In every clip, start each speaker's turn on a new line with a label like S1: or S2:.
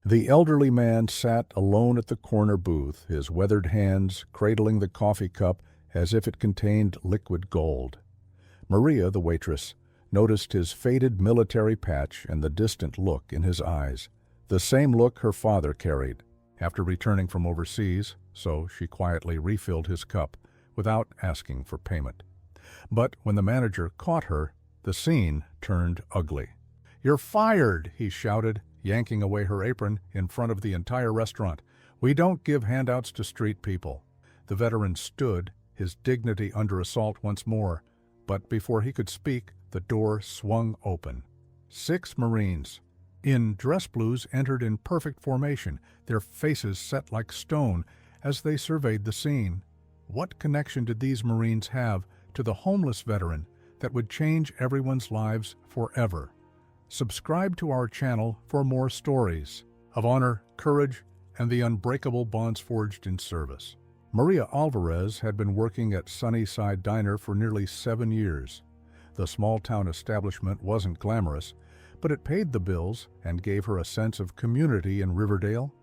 S1: The elderly man sat alone at the corner booth, his weathered hands cradling the coffee cup as if it contained liquid gold. Maria, the waitress, noticed his faded military patch and the distant look in his eyes, the same look her father carried after returning from overseas, so she quietly refilled his cup without asking for payment. But when the manager caught her, the scene turned ugly. "You're fired!" he shouted, yanking away her apron in front of the entire restaurant. "We don't give handouts to street people." The veteran stood, his dignity under assault once more, but before he could speak, the door swung open. 6 Marines in dress blues entered in perfect formation, their faces set like stone as they surveyed the scene. What connection did these Marines have to the homeless veteran that would change everyone's lives forever? Subscribe to our channel for more stories of honor, courage, and the unbreakable bonds forged in service. Maria Alvarez had been working at Sunnyside Diner for nearly 7 years. The small-town establishment wasn't glamorous, but it paid the bills and gave her a sense of community in Riverdale.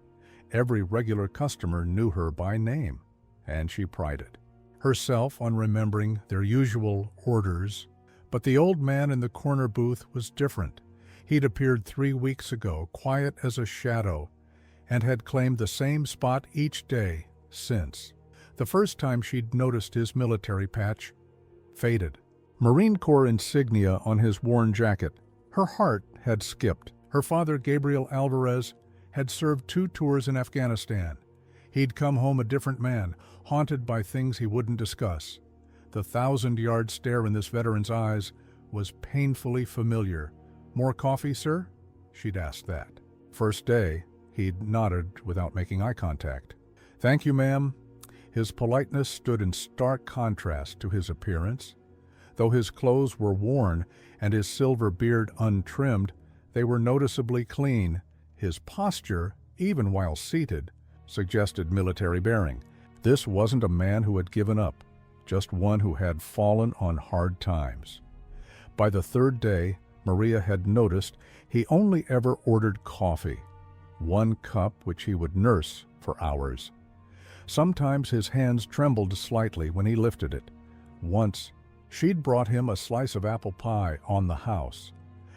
S1: Every regular customer knew her by name, and she prided herself on remembering their usual orders. But the old man in the corner booth was different. He'd appeared 3 weeks ago, quiet as a shadow, and had claimed the same spot each day since. The first time she'd noticed his military patch, faded. Marine Corps insignia on his worn jacket. Her heart had skipped. Her father, Gabriel Alvarez, had served 2 tours in Afghanistan. He'd come home a different man, haunted by things he wouldn't discuss. The 1,000-yard stare in this veteran's eyes was painfully familiar. "More coffee, sir?" She'd asked that. First day, he'd nodded without making eye contact. "Thank you, ma'am." His politeness stood in stark contrast to his appearance. Though his clothes were worn and his silver beard untrimmed, they were noticeably clean. His posture, even while seated, suggested military bearing. This wasn't a man who had given up, just one who had fallen on hard times. By the 3rd day, Maria had noticed he only ever ordered coffee, 1 cup which he would nurse for hours. Sometimes his hands trembled slightly when he lifted it. Once, she'd brought him a slice of apple pie on the house,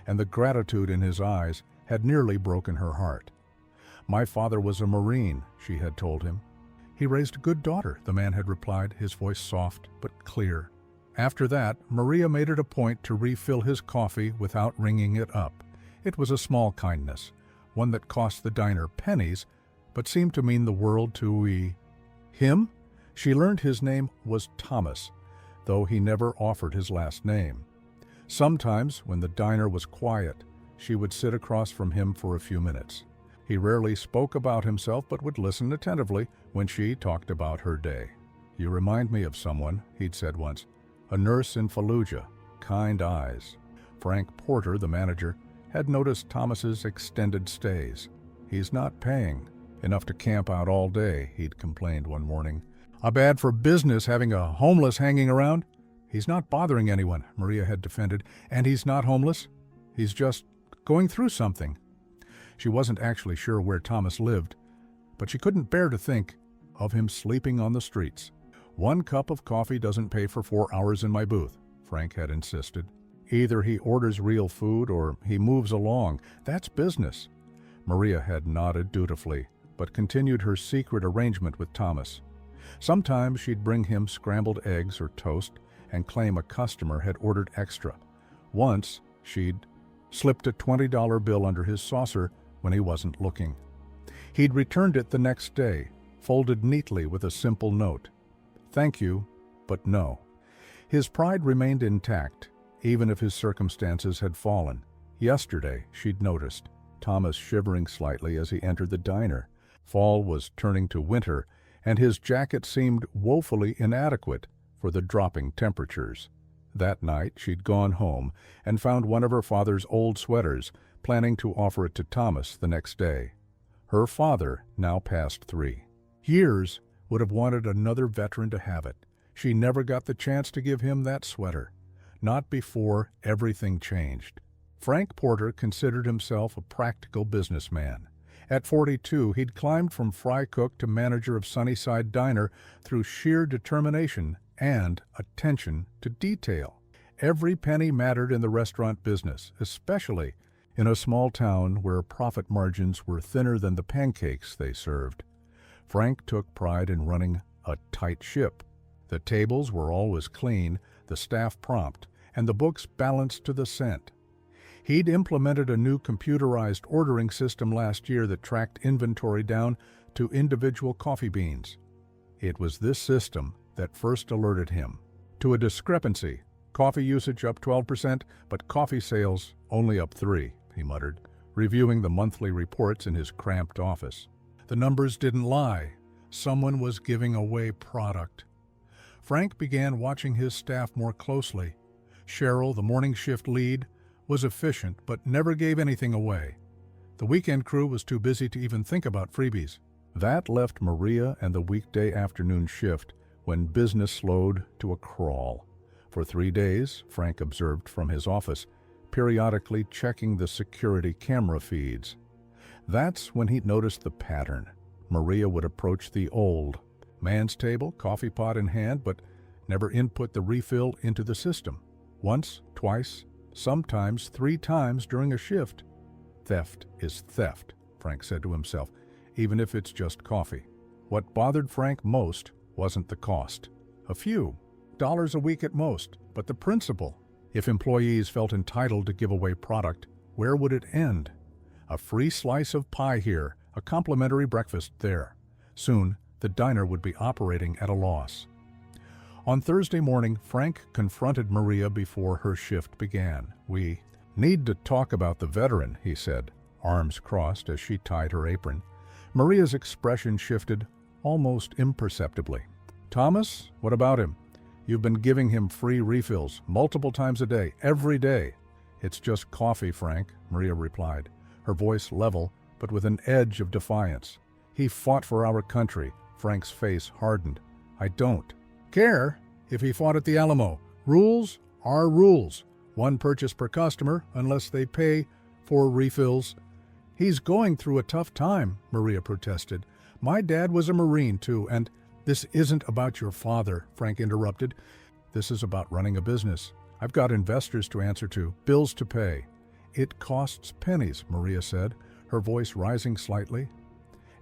S1: and the gratitude in his eyes had nearly broken her heart. "My father was a Marine," she had told him. "He raised a good daughter," the man had replied, his voice soft but clear. After that, Maria made it a point to refill his coffee without ringing it up. It was a small kindness, one that cost the diner pennies, but seemed to mean the world to him. She learned his name was Thomas, though he never offered his last name. Sometimes, when the diner was quiet, she would sit across from him for a few minutes. He rarely spoke about himself, but would listen attentively when she talked about her day. "You remind me of someone," he'd said once. "A nurse in Fallujah, kind eyes." Frank Porter, the manager, had noticed Thomas's extended stays. "He's not paying enough to camp out all day," he'd complained one morning. "Bad for business having a homeless hanging around." "He's not bothering anyone," Maria had defended, "and he's not homeless. He's just going through something." She wasn't actually sure where Thomas lived, but she couldn't bear to think of him sleeping on the streets. "1 cup of coffee doesn't pay for 4 hours in my booth," Frank had insisted. "Either he orders real food or he moves along. That's business." Maria had nodded dutifully, but continued her secret arrangement with Thomas. Sometimes she'd bring him scrambled eggs or toast and claim a customer had ordered extra. Once, she'd slipped a $20 bill under his saucer when he wasn't looking. He'd returned it the next day, folded neatly with a simple note. "Thank you, but no." His pride remained intact, even if his circumstances had fallen. Yesterday, she'd noticed Thomas shivering slightly as he entered the diner. Fall was turning to winter, and his jacket seemed woefully inadequate for the dropping temperatures. That night, she'd gone home and found one of her father's old sweaters, planning to offer it to Thomas the next day. Her father, now past 3 years, would have wanted another veteran to have it. She never got the chance to give him that sweater. Not before everything changed. Frank Porter considered himself a practical businessman, At 42, he'd climbed from fry cook to manager of Sunnyside Diner through sheer determination and attention to detail. Every penny mattered in the restaurant business, especially in a small town where profit margins were thinner than the pancakes they served. Frank took pride in running a tight ship. The tables were always clean, the staff prompt, and the books balanced to the cent. He'd implemented a new computerized ordering system last year that tracked inventory down to individual coffee beans. It was this system that first alerted him to a discrepancy. Coffee usage up 12%, but coffee sales only up 3%, he muttered, reviewing the monthly reports in his cramped office. The numbers didn't lie. Someone was giving away product. Frank began watching his staff more closely. Cheryl, the morning shift lead, was efficient but never gave anything away. The weekend crew was too busy to even think about freebies. That left Maria and the weekday afternoon shift when business slowed to a crawl. For 3 days, Frank observed from his office, periodically checking the security camera feeds. That's when he noticed the pattern. Maria would approach the old man's table, coffee pot in hand, but never input the refill into the system. Once, twice, sometimes 3 times during a shift. Theft is theft, Frank said to himself, even if it's just coffee. What bothered Frank most wasn't the cost. A few dollars a week at most, but the principle. If employees felt entitled to give away product, where would it end? A free slice of pie here, a complimentary breakfast there. Soon, the diner would be operating at a loss. On Thursday morning, Frank confronted Maria before her shift began. "We need to talk about the veteran," he said, arms crossed as she tied her apron. Maria's expression shifted almost imperceptibly. "Thomas, what about him? You've been giving him free refills multiple times a day, every day." "It's just coffee, Frank," Maria replied, her voice level but with an edge of defiance. "He fought for our country." Frank's face hardened. "I don't care if he fought at the Alamo. Rules are rules. 1 purchase per customer unless they pay for refills." "He's going through a tough time," Maria protested. "My dad was a Marine too, and—" "This isn't about your father," Frank interrupted. "This is about running a business. I've got investors to answer to, bills to pay." "It costs pennies," Maria said, her voice rising slightly.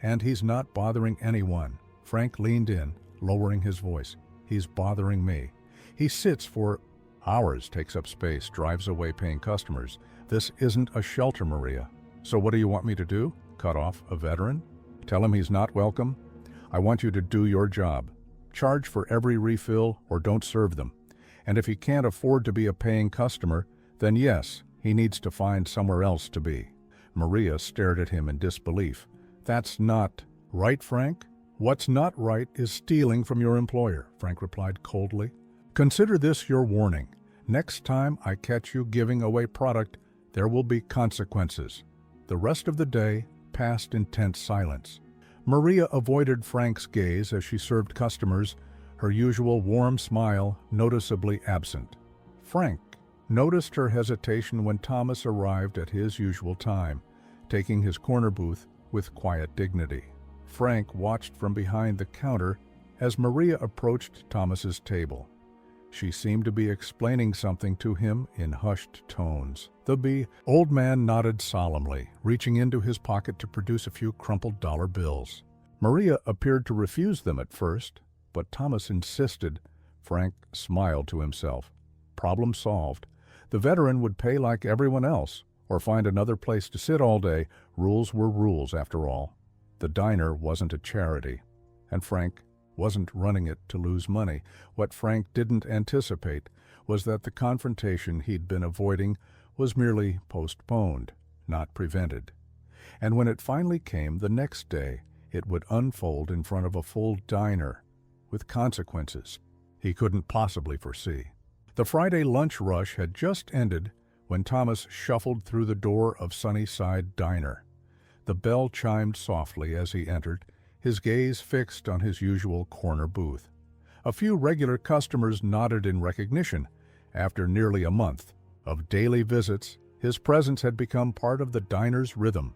S1: "And he's not bothering anyone." Frank leaned in, lowering his voice. "He's bothering me. He sits for hours, takes up space, drives away paying customers. This isn't a shelter, Maria." "So what do you want me to do? Cut off a veteran? Tell him he's not welcome?" "I want you to do your job. Charge for every refill or don't serve them. And if he can't afford to be a paying customer, then yes, he needs to find somewhere else to be." Maria stared at him in disbelief. "That's not right, Frank." "What's not right is stealing from your employer," Frank replied coldly. "Consider this your warning. Next time I catch you giving away product, there will be consequences." The rest of the day passed in tense silence. Maria avoided Frank's gaze as she served customers, her usual warm smile noticeably absent. Frank noticed her hesitation when Thomas arrived at his usual time, taking his corner booth with quiet dignity. Frank watched from behind the counter as Maria approached Thomas's table. She seemed to be explaining something to him in hushed tones. The old man nodded solemnly, reaching into his pocket to produce a few crumpled dollar bills. Maria appeared to refuse them at first, but Thomas insisted. Frank smiled to himself. Problem solved. The veteran would pay like everyone else, or find another place to sit all day. Rules were rules, after all. The diner wasn't a charity, and Frank wasn't running it to lose money. What Frank didn't anticipate was that the confrontation he'd been avoiding was merely postponed, not prevented. And when it finally came the next day, it would unfold in front of a full diner, with consequences he couldn't possibly foresee. The Friday lunch rush had just ended when Thomas shuffled through the door of Sunnyside Diner. The bell chimed softly as he entered, his gaze fixed on his usual corner booth. A few regular customers nodded in recognition. After nearly a month of daily visits, his presence had become part of the diner's rhythm.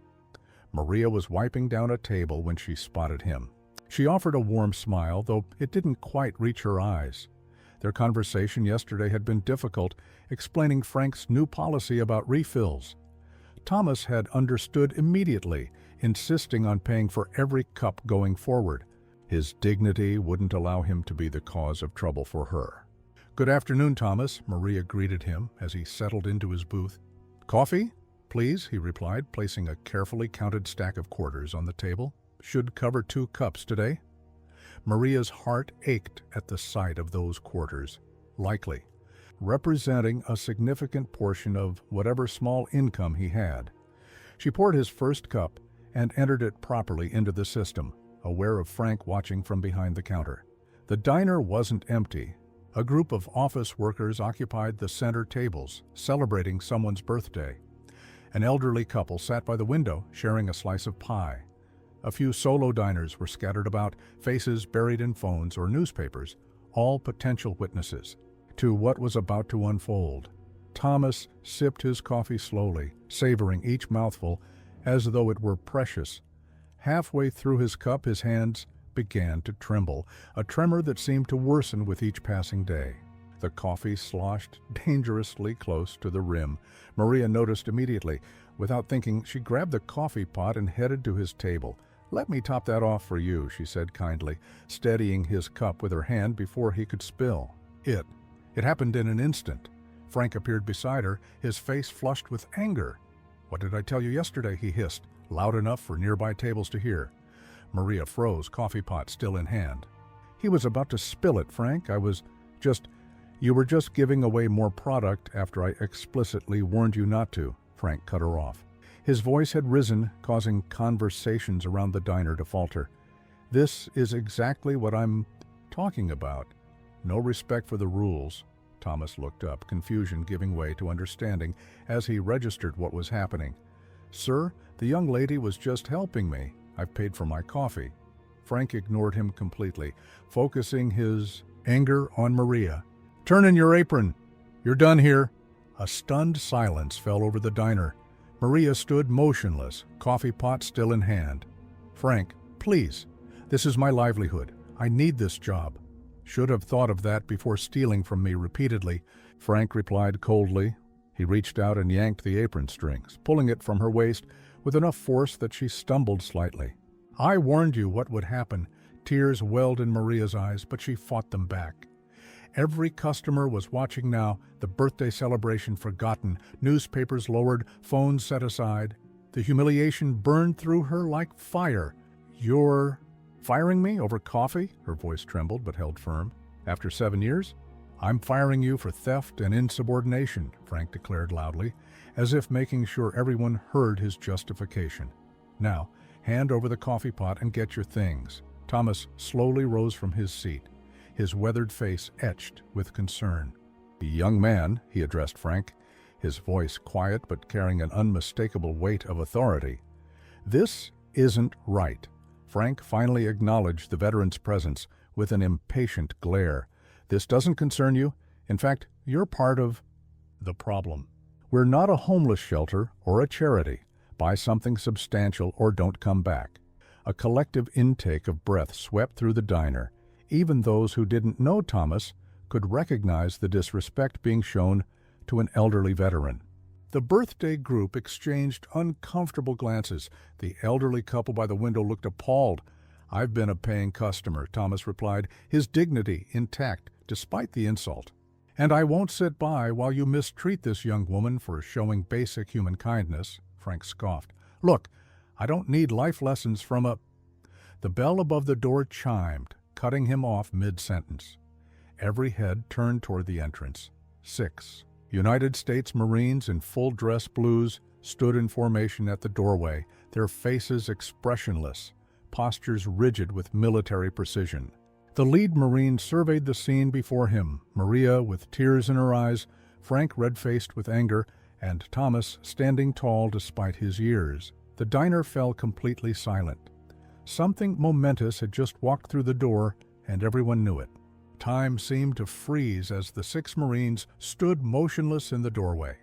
S1: Maria was wiping down a table when she spotted him. She offered a warm smile, though it didn't quite reach her eyes. Their conversation yesterday had been difficult, explaining Frank's new policy about refills. Thomas had understood immediately, insisting on paying for every cup going forward. His dignity wouldn't allow him to be the cause of trouble for her. "Good afternoon, Thomas," Maria greeted him as he settled into his booth. "Coffee, please," he replied, placing a carefully counted stack of quarters on the table. "Should cover 2 cups today." Maria's heart ached at the sight of those quarters, likely representing a significant portion of whatever small income he had. She poured his first cup and entered it properly into the system, aware of Frank watching from behind the counter. The diner wasn't empty. A group of office workers occupied the center tables, celebrating someone's birthday. An elderly couple sat by the window, sharing a slice of pie. A few solo diners were scattered about, faces buried in phones or newspapers, all potential witnesses to what was about to unfold. Thomas sipped his coffee slowly, savoring each mouthful as though it were precious. Halfway through his cup, his hands began to tremble, a tremor that seemed to worsen with each passing day. The coffee sloshed dangerously close to the rim. Maria noticed immediately. Without thinking, she grabbed the coffee pot and headed to his table. "Let me top that off for you," she said kindly, steadying his cup with her hand before he could spill. It happened in an instant. Frank appeared beside her, his face flushed with anger. "What did I tell you yesterday?" he hissed, loud enough for nearby tables to hear. Maria froze, coffee pot still in hand. "He was about to spill it, Frank. You were just giving away more product after I explicitly warned you not to," Frank cut her off. His voice had risen, causing conversations around the diner to falter. "This is exactly what I'm talking about. No respect for the rules." Thomas looked up, confusion giving way to understanding as he registered what was happening. "Sir, the young lady was just helping me. I've paid for my coffee." Frank ignored him completely, focusing his anger on Maria. "Turn in your apron. You're done here." A stunned silence fell over the diner. Maria stood motionless, coffee pot still in hand. "Frank, please. This is my livelihood. I need this job." "Should have thought of that before stealing from me repeatedly," Frank replied coldly. He reached out and yanked the apron strings, pulling it from her waist with enough force that she stumbled slightly. "I warned you what would happen." Tears welled in Maria's eyes, but she fought them back. Every customer was watching now, the birthday celebration forgotten, newspapers lowered, phones set aside. The humiliation burned through her like fire. "You're firing me over coffee?" Her voice trembled but held firm. "After 7 years? I'm firing you for theft and insubordination," Frank declared loudly, as if making sure everyone heard his justification. "Now, hand over the coffee pot and get your things." Thomas slowly rose from his seat, his weathered face etched with concern. "Young man," he addressed Frank, his voice quiet but carrying an unmistakable weight of authority. "This isn't right." Frank finally acknowledged the veteran's presence with an impatient glare. "This doesn't concern you. In fact, you're part of the problem. We're not a homeless shelter or a charity. Buy something substantial or don't come back." A collective intake of breath swept through the diner. Even those who didn't know Thomas could recognize the disrespect being shown to an elderly veteran. The birthday group exchanged uncomfortable glances. The elderly couple by the window looked appalled. "I've been a paying customer," Thomas replied, his dignity intact despite the insult. "And I won't sit by while you mistreat this young woman for showing basic human kindness," Frank scoffed. "Look, I don't need life lessons from a—" The bell above the door chimed, cutting him off mid-sentence. Every head turned toward the entrance. 6 United States Marines in full-dress blues stood in formation at the doorway, their faces expressionless, postures rigid with military precision. The lead Marine surveyed the scene before him, Maria with tears in her eyes, Frank red-faced with anger, and Thomas standing tall despite his years. The diner fell completely silent. Something momentous had just walked through the door, and everyone knew it. Time seemed to freeze as the 6 Marines stood motionless in the doorway.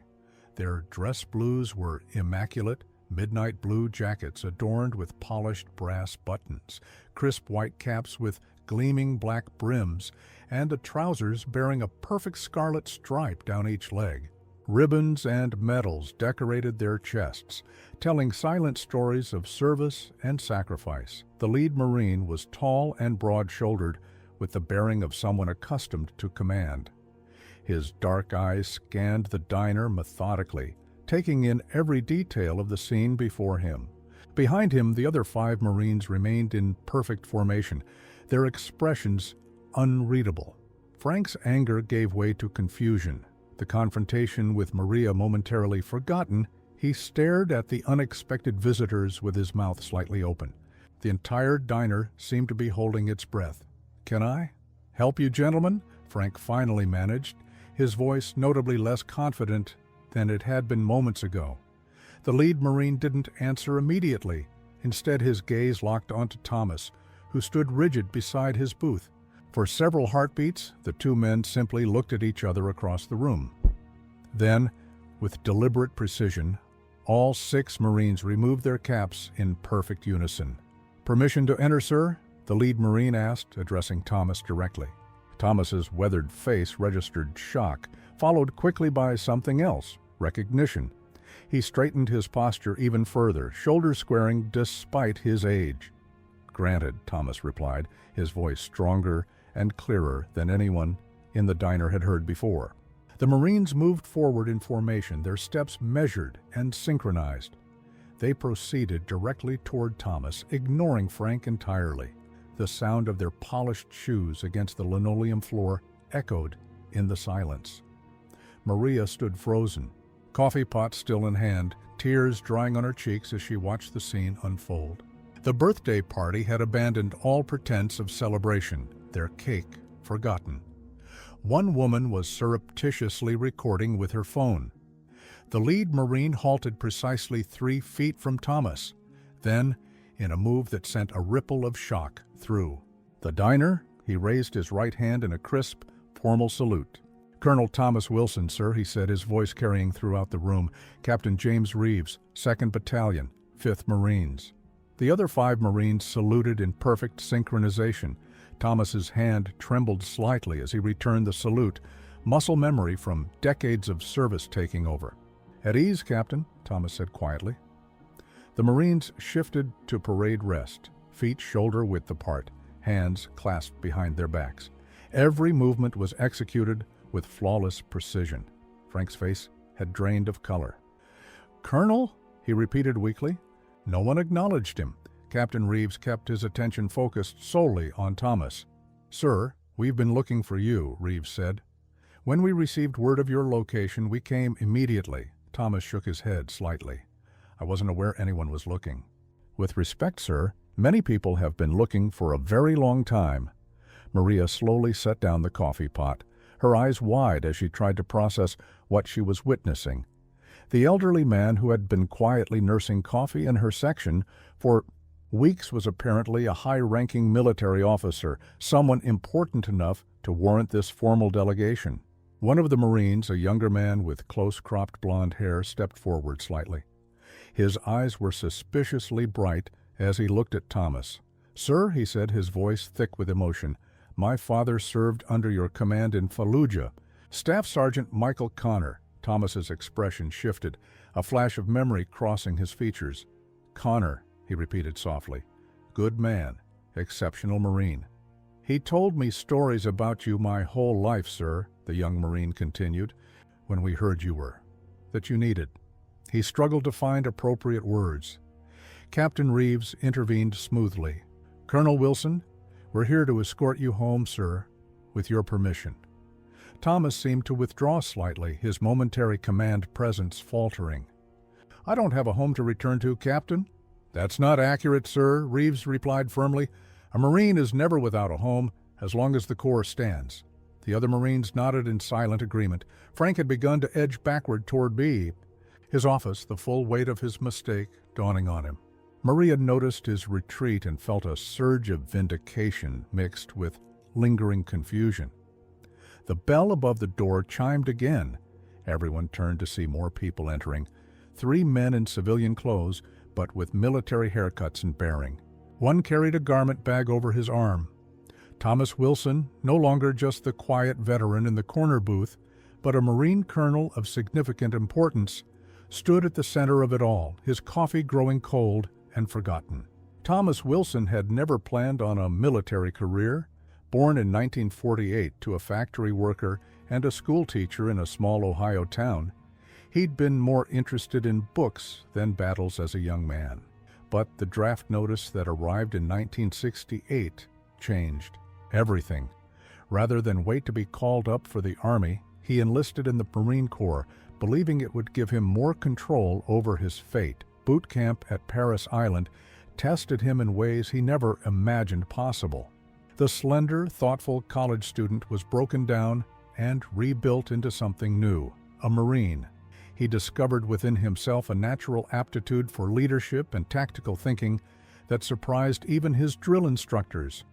S1: Their dress blues were immaculate, midnight blue jackets adorned with polished brass buttons, crisp white caps with gleaming black brims, and the trousers bearing a perfect scarlet stripe down each leg. Ribbons and medals decorated their chests, telling silent stories of service and sacrifice. The lead Marine was tall and broad-shouldered, with the bearing of someone accustomed to command. His dark eyes scanned the diner methodically, taking in every detail of the scene before him. Behind him, the other 5 Marines remained in perfect formation, their expressions unreadable. Frank's anger gave way to confusion. The confrontation with Maria momentarily forgotten, he stared at the unexpected visitors with his mouth slightly open. The entire diner seemed to be holding its breath. "Can I help you, gentlemen?" Frank finally managed, his voice notably less confident than it had been moments ago. The lead Marine didn't answer immediately. Instead, his gaze locked onto Thomas, who stood rigid beside his booth. For several heartbeats, the 2 men simply looked at each other across the room. Then, with deliberate precision, all 6 Marines removed their caps in perfect unison. "Permission to enter, sir?" the lead Marine asked, addressing Thomas directly. Thomas's weathered face registered shock, followed quickly by something else, recognition. He straightened his posture even further, shoulders squaring despite his age. "Granted," Thomas replied, his voice stronger and clearer than anyone in the diner had heard before. The Marines moved forward in formation, their steps measured and synchronized. They proceeded directly toward Thomas, ignoring Frank entirely. The sound of their polished shoes against the linoleum floor echoed in the silence. Maria stood frozen, coffee pot still in hand, tears drying on her cheeks as she watched the scene unfold. The birthday party had abandoned all pretense of celebration, their cake forgotten. One woman was surreptitiously recording with her phone. The lead Marine halted precisely 3 feet from Thomas. Then, in a move that sent a ripple of shock through the diner, he raised his right hand in a crisp, formal salute. "Colonel Thomas Wilson, sir," he said, his voice carrying throughout the room. "Captain James Reeves, 2nd Battalion, 5th Marines." The other 5 Marines saluted in perfect synchronization. Thomas's hand trembled slightly as he returned the salute, muscle memory from decades of service taking over. "At ease, Captain," Thomas said quietly. The Marines shifted to parade rest, feet shoulder-width apart, hands clasped behind their backs. Every movement was executed with flawless precision. Frank's face had drained of color. "Colonel?" he repeated weakly. No one acknowledged him. Captain Reeves kept his attention focused solely on Thomas. "Sir, we've been looking for you," Reeves said. "When we received word of your location, we came immediately." Thomas shook his head slightly. "I wasn't aware anyone was looking." "With respect, sir, many people have been looking for a very long time." Maria slowly set down the coffee pot, her eyes wide as she tried to process what she was witnessing. The elderly man who had been quietly nursing coffee in her section for weeks was apparently a high-ranking military officer, someone important enough to warrant this formal delegation. One of the Marines, a younger man with close-cropped blonde hair, stepped forward slightly. His eyes were suspiciously bright as he looked at Thomas. "Sir," he said, his voice thick with emotion, "my father served under your command in Fallujah. Staff Sergeant Michael Connor." Thomas's expression shifted, a flash of memory crossing his features. "Connor," he repeated softly. "Good man, exceptional Marine." "He told me stories about you my whole life, sir," the young Marine continued, "when we heard that you needed." He struggled to find appropriate words. Captain Reeves intervened smoothly. "Colonel Wilson, we're here to escort you home, sir, with your permission." Thomas seemed to withdraw slightly, his momentary command presence faltering. "I don't have a home to return to, Captain." "That's not accurate, sir," Reeves replied firmly. "A Marine is never without a home, as long as the Corps stands." The other Marines nodded in silent agreement. Frank had begun to edge backward toward B, his office, the full weight of his mistake, dawning on him. Maria noticed his retreat and felt a surge of vindication mixed with lingering confusion. The bell above the door chimed again. Everyone turned to see more people entering. 3 men in civilian clothes, but with military haircuts and bearing. One carried a garment bag over his arm. Thomas Wilson, no longer just the quiet veteran in the corner booth, but a Marine colonel of significant importance, stood at the center of it all, his coffee growing cold and forgotten. Thomas Wilson had never planned on a military career. Born in 1948 to a factory worker and a schoolteacher in a small Ohio town, he'd been more interested in books than battles as a young man. But the draft notice that arrived in 1968 changed everything. Rather than wait to be called up for the Army, he enlisted in the Marine Corps, believing it would give him more control over his fate. Boot camp at Paris Island tested him in ways he never imagined possible. The slender, thoughtful college student was broken down and rebuilt into something new, a Marine. He discovered within himself a natural aptitude for leadership and tactical thinking that surprised even his drill instructors.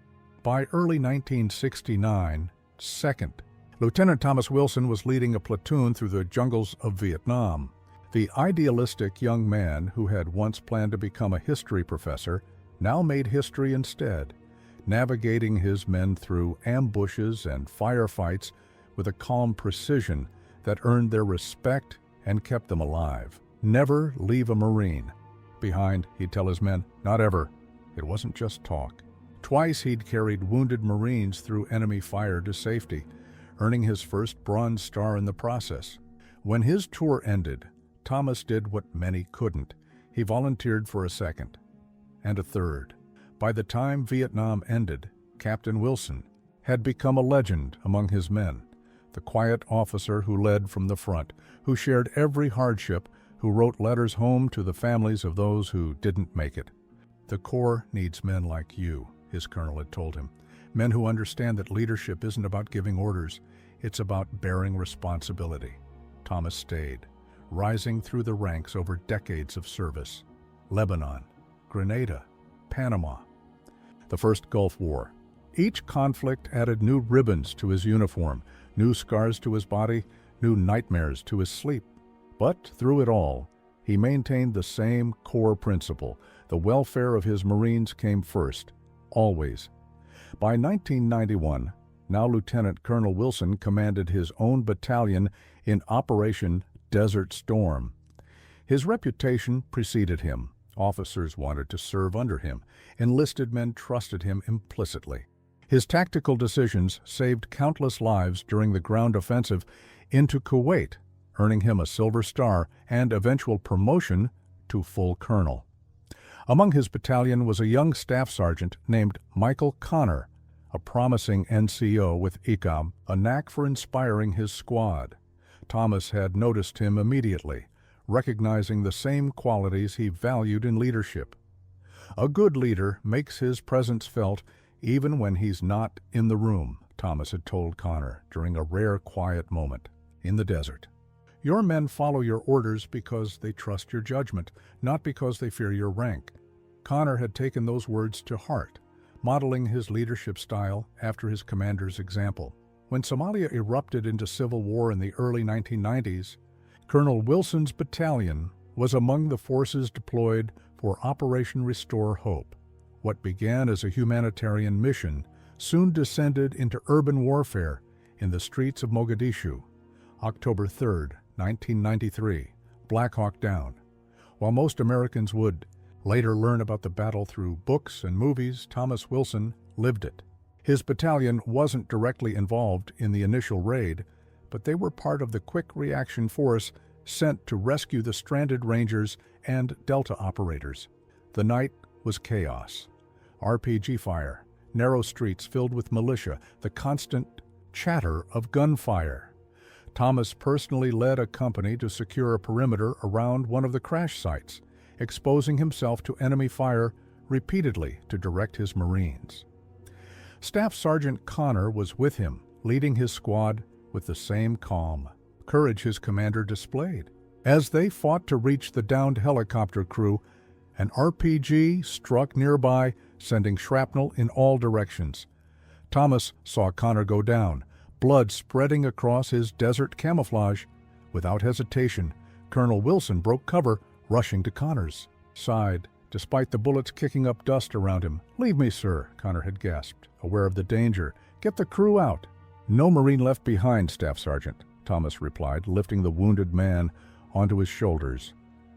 S1: By early 1969, Lieutenant Thomas Wilson was leading a platoon through the jungles of Vietnam. The idealistic young man who had once planned to become a history professor now made history instead, navigating his men through ambushes and firefights with a calm precision that earned their respect and kept them alive. Never leave a Marine behind, he'd tell his men. Not ever. It wasn't just talk. Twice he'd carried wounded Marines through enemy fire to safety, earning his first Bronze Star in the process. When his tour ended, Thomas did what many couldn't. He volunteered for a second, and a third. By the time Vietnam ended, Captain Wilson had become a legend among his men, the quiet officer who led from the front, who shared every hardship, who wrote letters home to the families of those who didn't make it. "The Corps needs men like you," his colonel had told him, "men who understand that leadership isn't about giving orders, it's about bearing responsibility." Thomas stayed, rising through the ranks over decades of service. Lebanon, Grenada, Panama, the first Gulf War. Each conflict added new ribbons to his uniform, new scars to his body, new nightmares to his sleep. But through it all, he maintained the same core principle. The welfare of his Marines came first, always. By 1991, now Lieutenant Colonel Wilson commanded his own battalion in Operation Desert Storm. His reputation preceded him. Officers wanted to serve under him. Enlisted men trusted him implicitly. His tactical decisions saved countless lives during the ground offensive into Kuwait, earning him a Silver Star and eventual promotion to full colonel. Among his battalion was a young staff sergeant named Michael Connor, a promising NCO with ICAM, a knack for inspiring his squad. Thomas had noticed him immediately, recognizing the same qualities he valued in leadership. A good leader makes his presence felt even when he's not in the room, Thomas had told Connor during a rare quiet moment in the desert. "Your men follow your orders because they trust your judgment, not because they fear your rank." Connor had taken those words to heart, modeling his leadership style after his commander's example. When Somalia erupted into civil war in the early 1990s, Colonel Wilson's battalion was among the forces deployed for Operation Restore Hope. What began as a humanitarian mission soon descended into urban warfare in the streets of Mogadishu. October 3, 1993, Black Hawk Down. While most Americans would later learn about the battle through books and movies, Thomas Wilson lived it. His battalion wasn't directly involved in the initial raid, but they were part of the quick reaction force sent to rescue the stranded Rangers and Delta operators. The night was chaos. RPG fire, narrow streets filled with militia, the constant chatter of gunfire. Thomas personally led a company to secure a perimeter around one of the crash sites, exposing himself to enemy fire repeatedly to direct his Marines. Staff Sergeant Connor was with him, leading his squad with the same calm, courage his commander displayed. As they fought to reach the downed helicopter crew, an RPG struck nearby, sending shrapnel in all directions. Thomas saw Connor go down, blood spreading across his desert camouflage. Without hesitation, Colonel Wilson broke cover, rushing to Connor's side, despite the bullets kicking up dust around him. "Leave me, sir," Connor had gasped, aware of the danger. "Get the crew out." "No Marine left behind, Staff Sergeant," Thomas replied, lifting the wounded man onto his shoulders.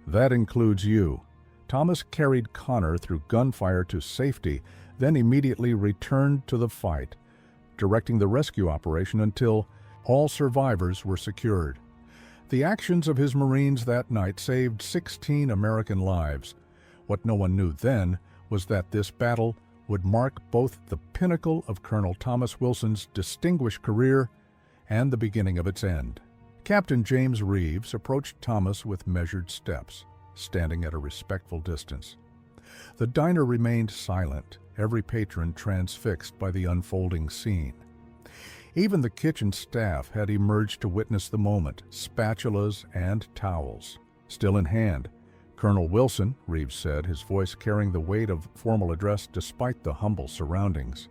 S1: "That includes you." Thomas carried Connor through gunfire to safety, then immediately returned to the fight, directing the rescue operation until all survivors were secured. The actions of his Marines that night saved 16 American lives. What no one knew then was that this battle would mark both the pinnacle of Colonel Thomas Wilson's distinguished career and the beginning of its end. Captain James Reeves approached Thomas with measured steps, standing at a respectful distance. The diner remained silent, every patron transfixed by the unfolding scene. Even the kitchen staff had emerged to witness the moment, spatulas and towels still in hand. "Colonel Wilson," Reeves said, his voice carrying the weight of formal address despite the humble surroundings.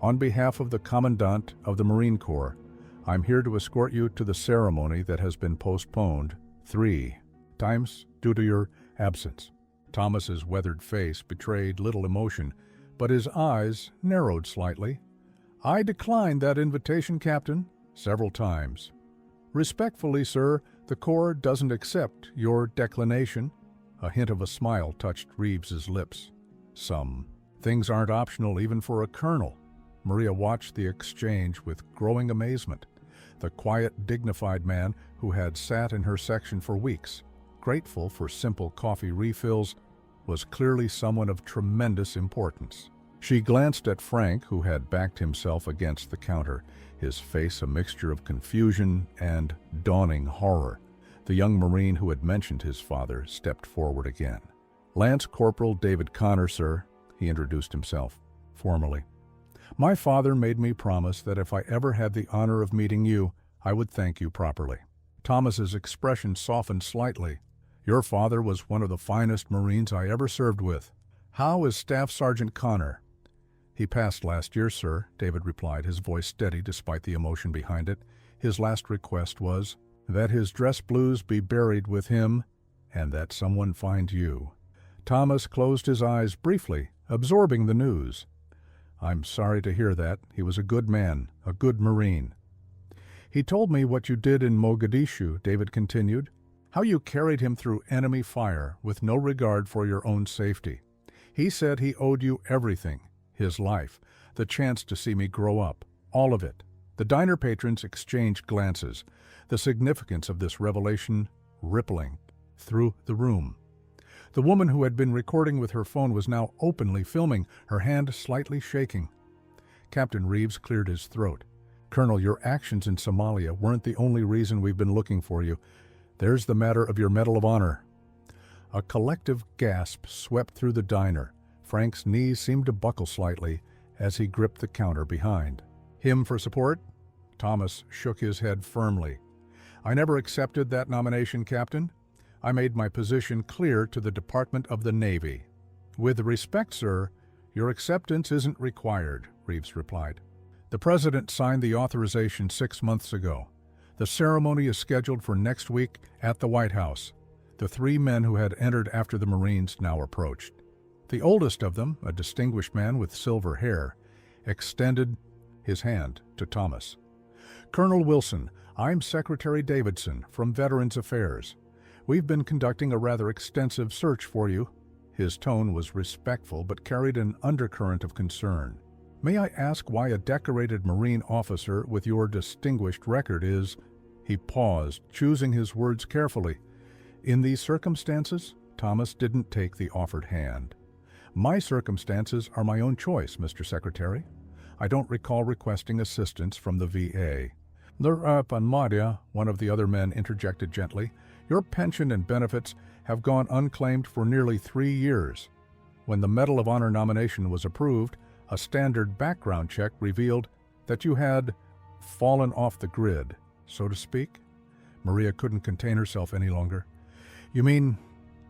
S1: "On behalf of the Commandant of the Marine Corps, I'm here to escort you to the ceremony that has been postponed 3 times due to your absence." Thomas's weathered face betrayed little emotion, but his eyes narrowed slightly. "I declined that invitation, Captain, several times. Respectfully, sir, the Corps doesn't accept your declination." A hint of a smile touched Reeves's lips. "Some things aren't optional even for a colonel." Maria watched the exchange with growing amazement. The quiet, dignified man who had sat in her section for weeks, grateful for simple coffee refills, was clearly someone of tremendous importance. She glanced at Frank, who had backed himself against the counter, his face a mixture of confusion and dawning horror. The young Marine who had mentioned his father stepped forward again. "Lance Corporal David Connor, sir," he introduced himself, formally. "My father made me promise that if I ever had the honor of meeting you, I would thank you properly." Thomas's expression softened slightly. "Your father was one of the finest Marines I ever served with. How is Staff Sergeant Connor?" "He passed last year, sir," David replied, his voice steady despite the emotion behind it. "His last request was that his dress blues be buried with him and that someone find you." Thomas closed his eyes briefly, absorbing the news. "I'm sorry to hear that. He was a good man, a good Marine." "He told me what you did in Mogadishu," David continued, "how you carried him through enemy fire with no regard for your own safety. He said he owed you everything. His life, the chance to see me grow up, all of it." The diner patrons exchanged glances, the significance of this revelation rippling through the room. The woman who had been recording with her phone was now openly filming, her hand slightly shaking. Captain Reeves cleared his throat. "Colonel, your actions in Somalia weren't the only reason we've been looking for you. There's the matter of your Medal of Honor." A collective gasp swept through the diner. Frank's knees seemed to buckle slightly as he gripped the counter behind. "Him for support?" Thomas shook his head firmly. "I never accepted that nomination, Captain. I made my position clear to the Department of the Navy." "With respect, sir, your acceptance isn't required," Reeves replied. "The President signed the authorization 6 months ago. The ceremony is scheduled for next week at the White House." The 3 men who had entered after the Marines now approached. The oldest of them, a distinguished man with silver hair, extended his hand to Thomas. "Colonel Wilson, I'm Secretary Davidson from Veterans Affairs. We've been conducting a rather extensive search for you." His tone was respectful but carried an undercurrent of concern. "May I ask why a decorated Marine officer with your distinguished record is—" He paused, choosing his words carefully. "In these circumstances?" Thomas didn't take the offered hand. "My circumstances are my own choice, Mr. Secretary. I don't recall requesting assistance from the VA." "Maria," one of the other men interjected gently, "your pension and benefits have gone unclaimed for nearly 3 years. When the Medal of Honor nomination was approved, a standard background check revealed that you had fallen off the grid, so to speak." Maria couldn't contain herself any longer. "You mean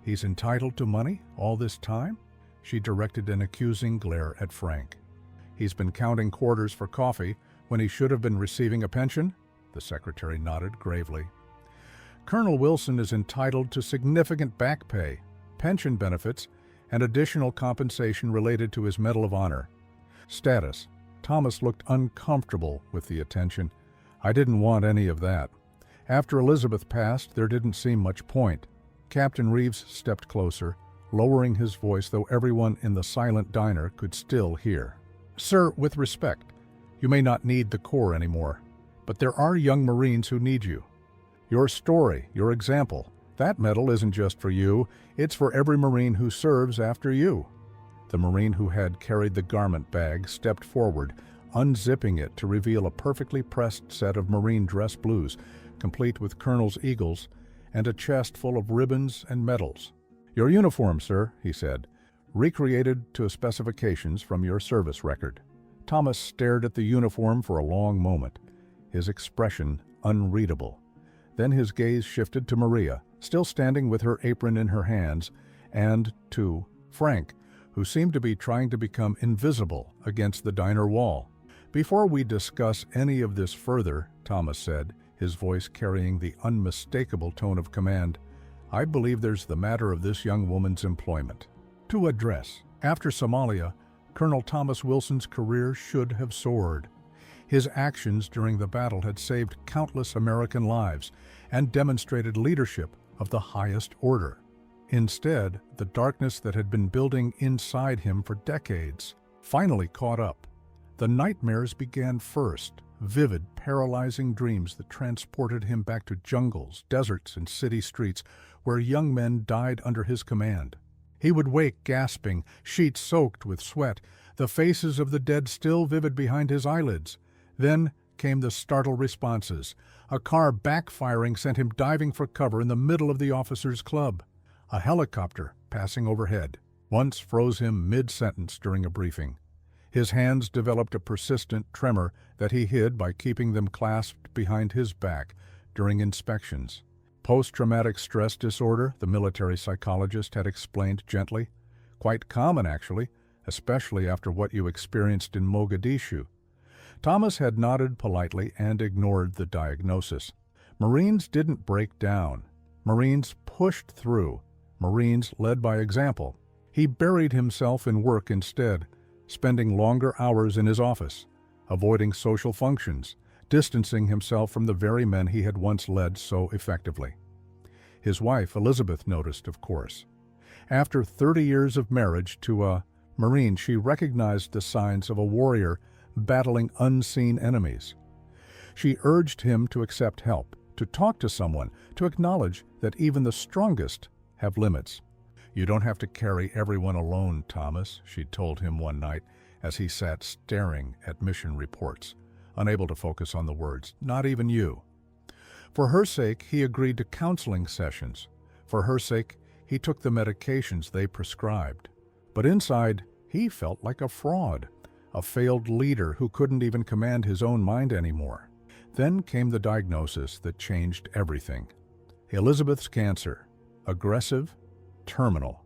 S1: he's entitled to money all this time?" She directed an accusing glare at Frank. "He's been counting quarters for coffee when he should have been receiving a pension?" The secretary nodded gravely. Colonel Wilson is entitled to significant back pay, pension benefits, and additional compensation related to his Medal of Honor. Status. Thomas looked uncomfortable with the attention. I didn't want any of that. After Elizabeth passed, there didn't seem much point. Captain Reeves stepped closer, lowering his voice, though everyone in the silent diner could still hear. Sir, with respect, you may not need the Corps anymore, but there are young Marines who need you. Your story, your example, that medal isn't just for you, it's for every Marine who serves after you. The Marine who had carried the garment bag stepped forward, unzipping it to reveal a perfectly pressed set of Marine dress blues, complete with Colonel's eagles, and a chest full of ribbons and medals. Your uniform, sir, he said, recreated to specifications from your service record. Thomas stared at the uniform for a long moment, his expression unreadable. Then his gaze shifted to Maria, still standing with her apron in her hands, and to Frank, who seemed to be trying to become invisible against the diner wall. Before we discuss any of this further, Thomas said, his voice carrying the unmistakable tone of command, I believe there's the matter of this young woman's employment to address. After Somalia, Colonel Thomas Wilson's career should have soared. His actions during the battle had saved countless American lives and demonstrated leadership of the highest order. Instead, the darkness that had been building inside him for decades finally caught up. The nightmares began first, vivid, paralyzing dreams that transported him back to jungles, deserts, and city streets where young men died under his command. He would wake gasping, sheets soaked with sweat, the faces of the dead still vivid behind his eyelids. Then came the startled responses. A car backfiring sent him diving for cover in the middle of the officers' club. A helicopter passing overhead once froze him mid-sentence during a briefing. His hands developed a persistent tremor that he hid by keeping them clasped behind his back during inspections. Post-traumatic stress disorder, the military psychologist had explained gently. Quite common, actually, especially after what you experienced in Mogadishu. Thomas had nodded politely and ignored the diagnosis. Marines didn't break down. Marines pushed through. Marines led by example. He buried himself in work instead, spending longer hours in his office, avoiding social functions, distancing himself from the very men he had once led so effectively. His wife, Elizabeth, noticed, of course. After 30 years of marriage to a Marine, she recognized the signs of a warrior battling unseen enemies. She urged him to accept help, to talk to someone, to acknowledge that even the strongest have limits. You don't have to carry everyone alone, Thomas, she told him one night as he sat staring at mission reports, unable to focus on the words, not even you. For her sake, he agreed to counseling sessions. For her sake, he took the medications they prescribed. But inside, he felt like a fraud, a failed leader who couldn't even command his own mind anymore. Then came the diagnosis that changed everything. Elizabeth's cancer, aggressive, terminal.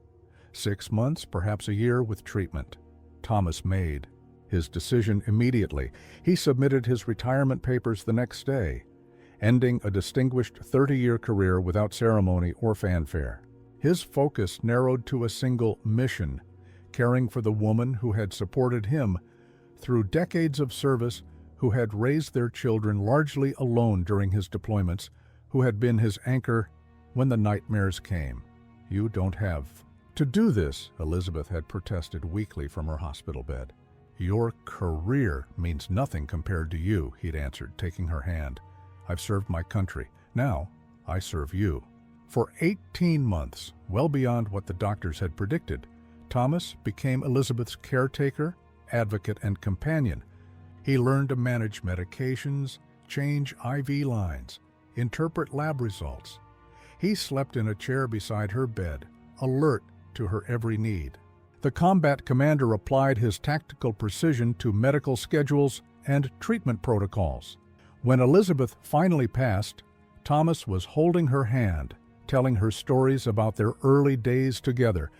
S1: 6 months, perhaps a year with treatment. Thomas made his decision immediately. He submitted his retirement papers the next day, ending a distinguished 30-year career without ceremony or fanfare. His focus narrowed to a single mission, caring for the woman who had supported him through decades of service, who had raised their children largely alone during his deployments, who had been his anchor when the nightmares came. You don't have to do this, Elizabeth had protested weakly from her hospital bed. Your career means nothing compared to you, he'd answered, taking her hand. I've served my country. Now I serve you. For 18 months, well beyond what the doctors had predicted, Thomas became Elizabeth's caretaker, advocate, and companion. He learned to manage medications, change IV lines, interpret lab results. He slept in a chair beside her bed, alert to her every need. The combat commander applied his tactical precision to medical schedules and treatment protocols. When Elizabeth finally passed, Thomas was holding her hand, telling her stories about their early days together,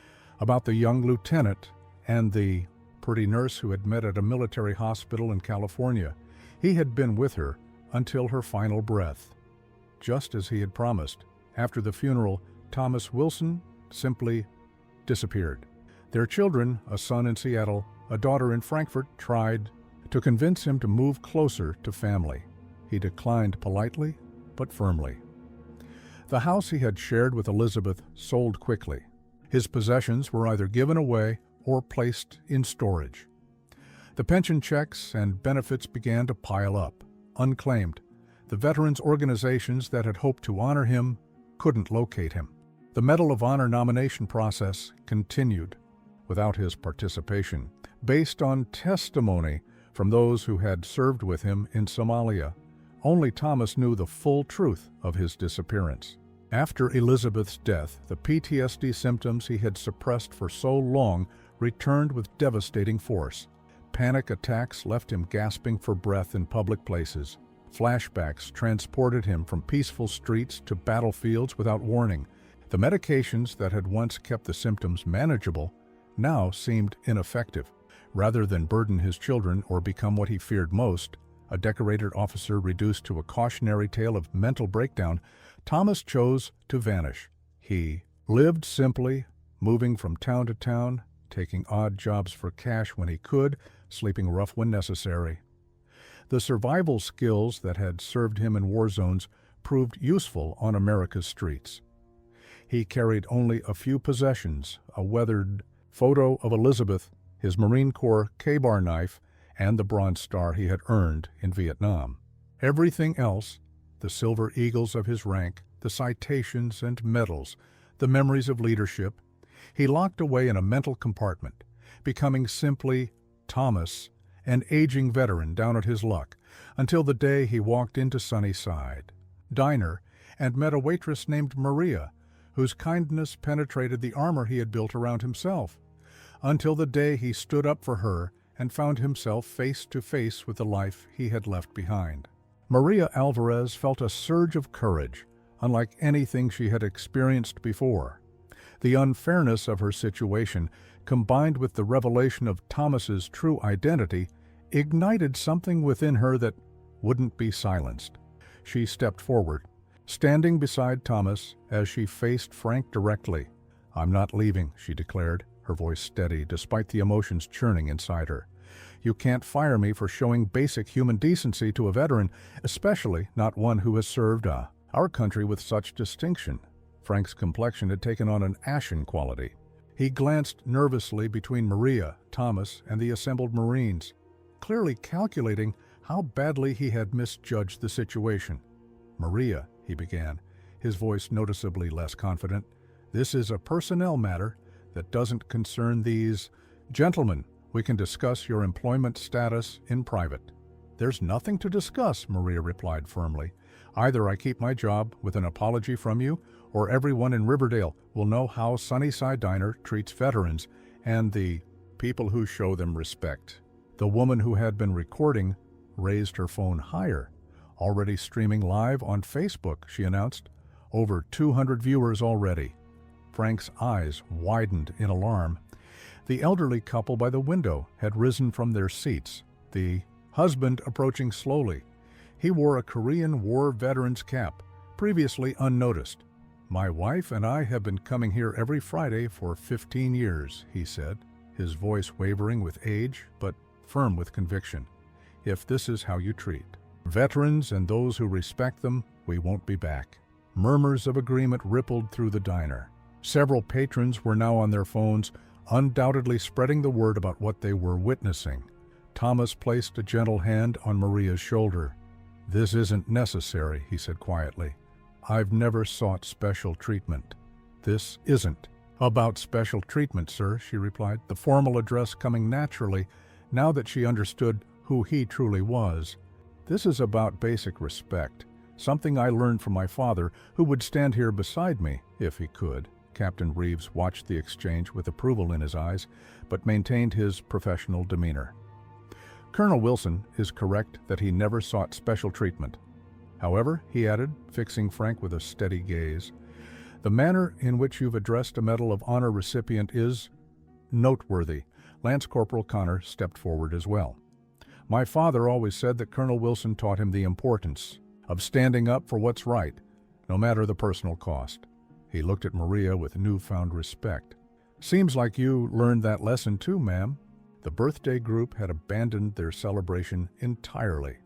S1: about the young lieutenant and the pretty nurse who had met at a military hospital in California. He had been with her until her final breath. just as he had promised. After the funeral, Thomas Wilson simply disappeared. Their children, a son in Seattle, a daughter in Frankfurt, tried to convince him to move closer to family. He declined politely but firmly. The house he had shared with Elizabeth sold quickly. His possessions were either given away or placed in storage. The pension checks and benefits began to pile up, unclaimed. The veterans' organizations that had hoped to honor him couldn't locate him. The Medal of Honor nomination process continued without his participation, based on testimony from those who had served with him in Somalia. Only Thomas knew the full truth of his disappearance. After Elizabeth's death, the PTSD symptoms he had suppressed for so long returned with devastating force. Panic attacks left him gasping for breath in public places. Flashbacks transported him from peaceful streets to battlefields without warning. The medications that had once kept the symptoms manageable now seemed ineffective. Rather than burden his children or become what he feared most, a decorated officer reduced to a cautionary tale of mental breakdown, Thomas chose to vanish. He lived simply, moving from town to town, taking odd jobs for cash when he could, sleeping rough when necessary. The survival skills that had served him in war zones proved useful on America's streets. He carried only a few possessions, a weathered photo of Elizabeth, his Marine Corps K-bar knife, and the Bronze Star he had earned in Vietnam. Everything else, the silver eagles of his rank, the citations and medals, the memories of leadership, he locked away in a mental compartment, becoming simply Thomas, an aging veteran down at his luck, until the day he walked into Sunnyside Diner and met a waitress named Maria, whose kindness penetrated the armor he had built around himself, until the day he stood up for her and found himself face to face with the life he had left behind. Maria Alvarez felt a surge of courage, unlike anything she had experienced before. The unfairness of her situation, combined with the revelation of Thomas's true identity, ignited something within her that wouldn't be silenced. She stepped forward, standing beside Thomas as she faced Frank directly. "I'm not leaving," she declared, her voice steady despite the emotions churning inside her. "You can't fire me for showing basic human decency to a veteran, especially not one who has served our country with such distinction." Frank's complexion had taken on an ashen quality. He glanced nervously between Maria, Thomas, and the assembled Marines, clearly calculating how badly he had misjudged the situation. "Maria," he began, his voice noticeably less confident, "this is a personnel matter that doesn't concern these gentlemen. We can discuss your employment status in private." "There's nothing to discuss," Maria replied firmly. "Either I keep my job with an apology from you, or everyone in Riverdale will know how Sunnyside Diner treats veterans and the people who show them respect." The woman who had been recording raised her phone higher. "Already streaming live on Facebook," she announced. "Over 200 viewers already." Frank's eyes widened in alarm. The elderly couple by the window had risen from their seats, the husband approaching slowly. He wore a Korean War veteran's cap, previously unnoticed. "My wife and I have been coming here every Friday for 15 years, he said, his voice wavering with age but firm with conviction. "If this is how you treat veterans and those who respect them, we won't be back." Murmurs of agreement rippled through the diner. Several patrons were now on their phones, undoubtedly spreading the word about what they were witnessing. Thomas placed a gentle hand on Maria's shoulder. "This isn't necessary," he said quietly. "I've never sought special treatment." "This isn't about special treatment, sir," she replied, the formal address coming naturally now that she understood who he truly was. "This is about basic respect, something I learned from my father, who would stand here beside me if he could." Captain Reeves watched the exchange with approval in his eyes, but maintained his professional demeanor. "Colonel Wilson is correct that he never sought special treatment. However," he added, fixing Frank with a steady gaze, "the manner in which you've addressed a Medal of Honor recipient is noteworthy." Lance Corporal Connor stepped forward as well. "My father always said that Colonel Wilson taught him the importance of standing up for what's right, no matter the personal cost. He looked at Maria with newfound respect. Seems like you learned that lesson too, ma'am. The birthday group had abandoned their celebration entirely.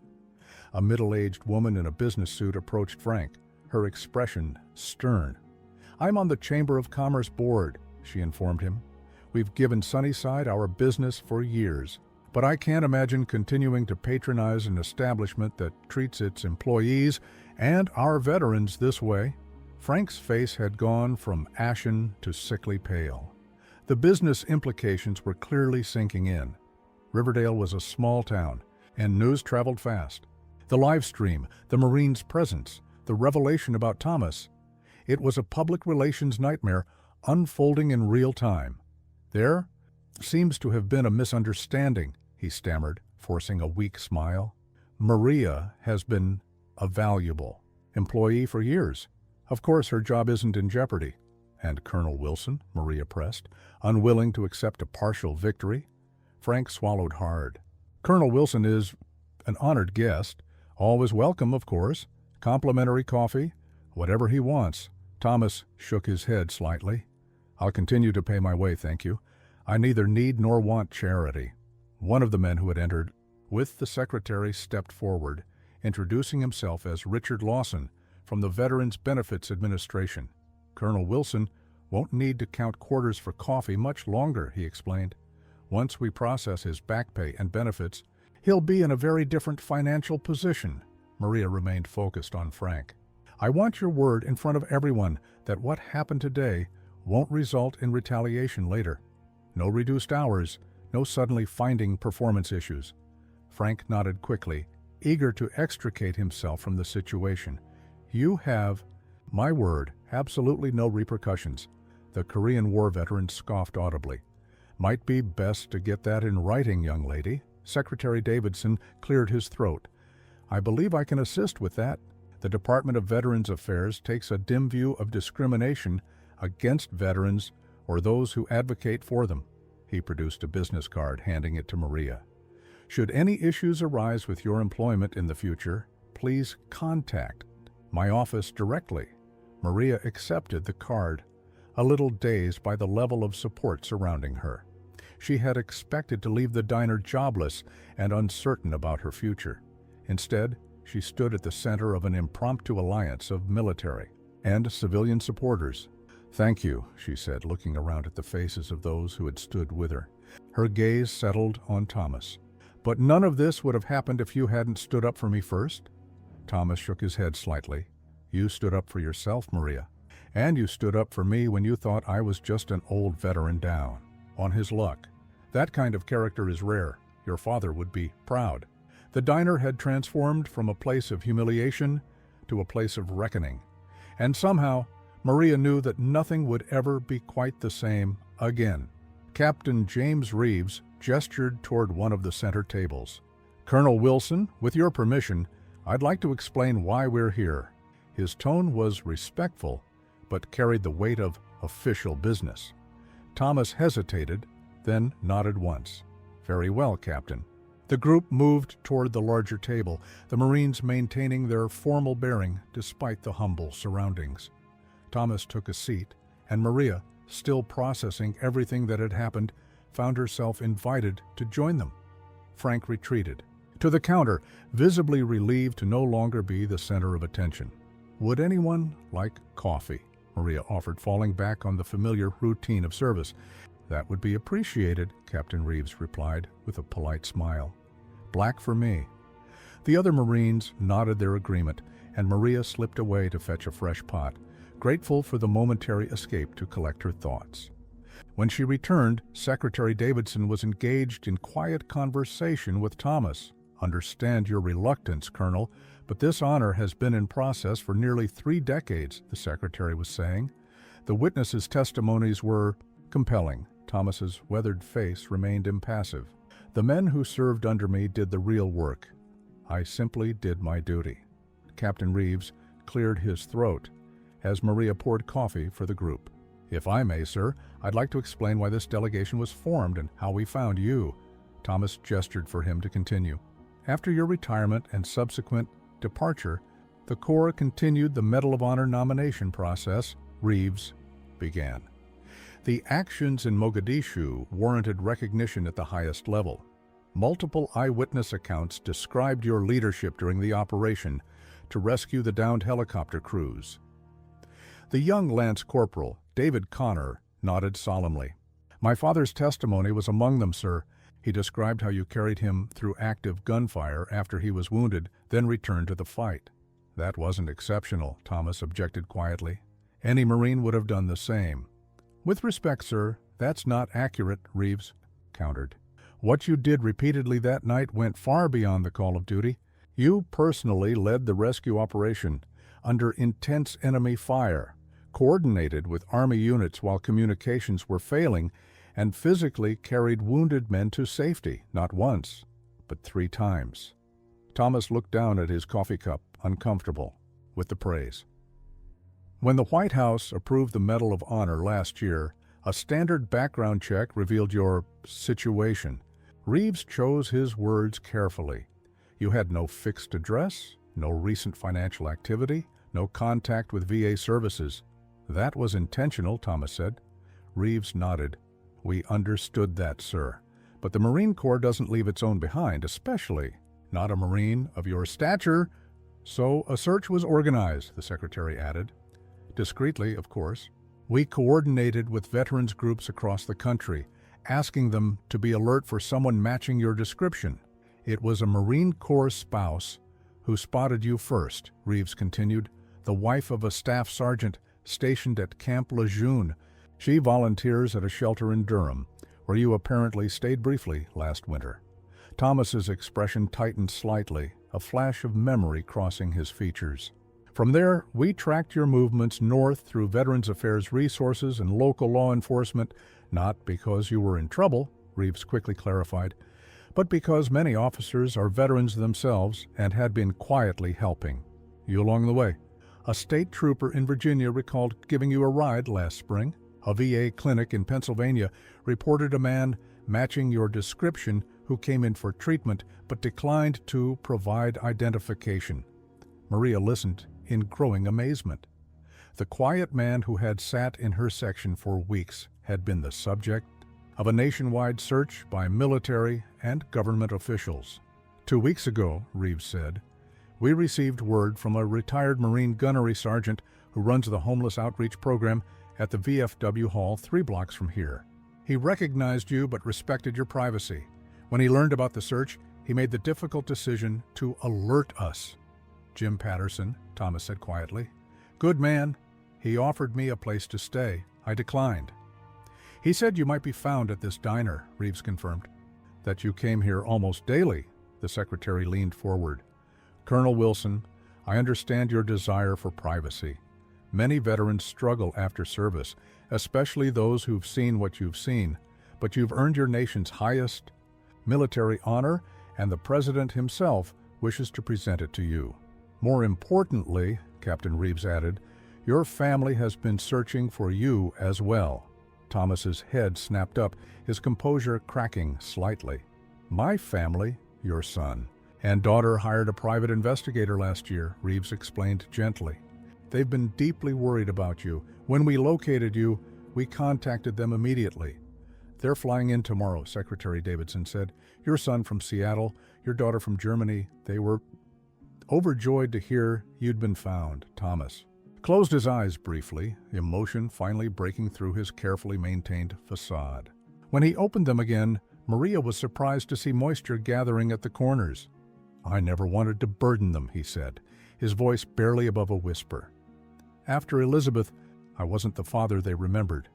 S1: A middle-aged woman in a business suit approached Frank, her expression stern. "I'm on the Chamber of Commerce board," she informed him. "We've given Sunnyside our business for years, but I can't imagine continuing to patronize an establishment that treats its employees and our veterans this way." Frank's face had gone from ashen to sickly pale. The business implications were clearly sinking in. Riverdale was a small town, and news traveled fast. The live stream, the Marines' presence, the revelation about Thomas. It was a public relations nightmare unfolding in real time. "There seems to have been a misunderstanding," he stammered, forcing a weak smile. "Maria has been a valuable employee for years. Of course her job isn't in jeopardy." "And Colonel Wilson?" Maria pressed, unwilling to accept a partial victory. Frank swallowed hard. "Colonel Wilson is an honored guest. Always welcome, of course. Complimentary coffee, whatever he wants." Thomas shook his head slightly. "I'll continue to pay my way, thank you. I neither need nor want charity." One of the men who had entered with the secretary stepped forward, introducing himself as Richard Lawson from the Veterans Benefits Administration. "Colonel Wilson won't need to count quarters for coffee much longer," he explained. "Once we process his back pay and benefits, he'll be in a very different financial position." Maria remained focused on Frank. "I want your word in front of everyone that what happened today won't result in retaliation later. No reduced hours, no suddenly finding performance issues." Frank nodded quickly, eager to extricate himself from the situation. "You have my word, absolutely no repercussions." The Korean War veteran scoffed audibly. "Might be best to get that in writing, young lady." Secretary Davidson cleared his throat. "I believe I can assist with that. The Department of Veterans Affairs takes a dim view of discrimination against veterans or those who advocate for them." He produced a business card, handing it to Maria. "Should any issues arise with your employment in the future, please contact my office directly." Maria accepted the card, a little dazed by the level of support surrounding her. She had expected to leave the diner jobless and uncertain about her future. Instead, she stood at the center of an impromptu alliance of military and civilian supporters. "Thank you," she said, looking around at the faces of those who had stood with her. Her gaze settled on Thomas. "But none of this would have happened if you hadn't stood up for me first?" Thomas shook his head slightly. "You stood up for yourself, Maria. And you stood up for me when you thought I was just an old veteran down on his luck. That kind of character is rare. Your father would be proud." The diner had transformed from a place of humiliation to a place of reckoning. And somehow, Maria knew that nothing would ever be quite the same again. Captain James Reeves gestured toward one of the center tables. "Colonel Wilson, with your permission, I'd like to explain why we're here." His tone was respectful, but carried the weight of official business. Thomas hesitated, then nodded once. "Very well, Captain." The group moved toward the larger table, the Marines maintaining their formal bearing despite the humble surroundings. Thomas took a seat, and Maria, still processing everything that had happened, found herself invited to join them. Frank retreated to the counter, visibly relieved to no longer be the center of attention. "Would anyone like coffee?" Maria offered, falling back on the familiar routine of service. "That would be appreciated," Captain Reeves replied with a polite smile. "Black for me." The other Marines nodded their agreement, and Maria slipped away to fetch a fresh pot, grateful for the momentary escape to collect her thoughts. When she returned, Secretary Davidson was engaged in quiet conversation with Thomas. "Understand your reluctance, Colonel, but this honor has been in process for nearly 3 decades, the Secretary was saying. The witnesses' testimonies were compelling. Thomas's weathered face remained impassive. "The men who served under me did the real work. I simply did my duty." Captain Reeves cleared his throat as Maria poured coffee for the group. "If I may, sir, I'd like to explain why this delegation was formed and how we found you." Thomas gestured for him to continue. "After your retirement and subsequent departure, the the Corps continued the Medal of Honor nomination process. Reeves began. The actions in Mogadishu warranted recognition at the highest level. Multiple eyewitness accounts described your leadership during the operation to rescue the downed helicopter crews. The young Lance Corporal, David Connor, nodded solemnly. My father's testimony was among them, sir. He described how you carried him through active gunfire after he was wounded, then returned to the fight. That wasn't exceptional, Thomas objected quietly. Any Marine would have done the same. With respect, sir, that's not accurate, Reeves countered. What you did repeatedly that night went far beyond the call of duty. You personally led the rescue operation under intense enemy fire, coordinated with Army units while communications were failing, and physically carried wounded men to safety, not once, but 3 times. Thomas looked down at his coffee cup, uncomfortable with the praise. When the White House approved the Medal of Honor last year, a standard background check revealed your situation. Reeves chose his words carefully. You had no fixed address, no recent financial activity, no contact with VA services. That was intentional, Thomas said. Reeves nodded. We understood that, sir. But the Marine Corps doesn't leave its own behind, especially not a Marine of your stature. So a search was organized, the Secretary added. Discreetly, of course. We coordinated with veterans groups across the country, asking them to be alert for someone matching your description. It was a Marine Corps spouse who spotted you first, Reeves continued, the wife of a staff sergeant stationed at Camp Lejeune. She volunteers at a shelter in Durham, where you apparently stayed briefly last winter. Thomas's expression tightened slightly, a flash of memory crossing his features. From there, we tracked your movements north through Veterans Affairs resources and local law enforcement, not because you were in trouble, Reeves quickly clarified, but because many officers are veterans themselves and had been quietly helping you along the way. A state trooper in Virginia recalled giving you a ride last spring. A VA clinic in Pennsylvania reported a man matching your description who came in for treatment but declined to provide identification. Maria listened in growing amazement. The quiet man who had sat in her section for weeks had been the subject of a nationwide search by military and government officials. 2 weeks ago, Reeves said, we received word from a retired Marine gunnery sergeant who runs the homeless outreach program at the VFW Hall 3 blocks from here. He recognized you but respected your privacy. When he learned about the search, he made the difficult decision to alert us. Jim Patterson, Thomas said quietly. Good man. He offered me a place to stay. I declined. He said you might be found at this diner, Reeves confirmed. That you came here almost daily, the Secretary leaned forward. Colonel Wilson, I understand your desire for privacy. Many veterans struggle after service, especially those who've seen what you've seen, but you've earned your nation's highest military honor, and the President himself wishes to present it to you. More importantly, Captain Reeves added, your family has been searching for you as well. Thomas's head snapped up, his composure cracking slightly. My family, your son and daughter hired a private investigator last year, Reeves explained gently. They've been deeply worried about you. When we located you, we contacted them immediately. They're flying in tomorrow, Secretary Davidson said. Your son from Seattle, your daughter from Germany. They were overjoyed to hear you'd been found, Thomas closed his eyes briefly, emotion finally breaking through his carefully maintained facade. When he opened them again, Maria was surprised to see moisture gathering at the corners. I never wanted to burden them, he said, his voice barely above a whisper. After Elizabeth, I wasn't the father they remembered.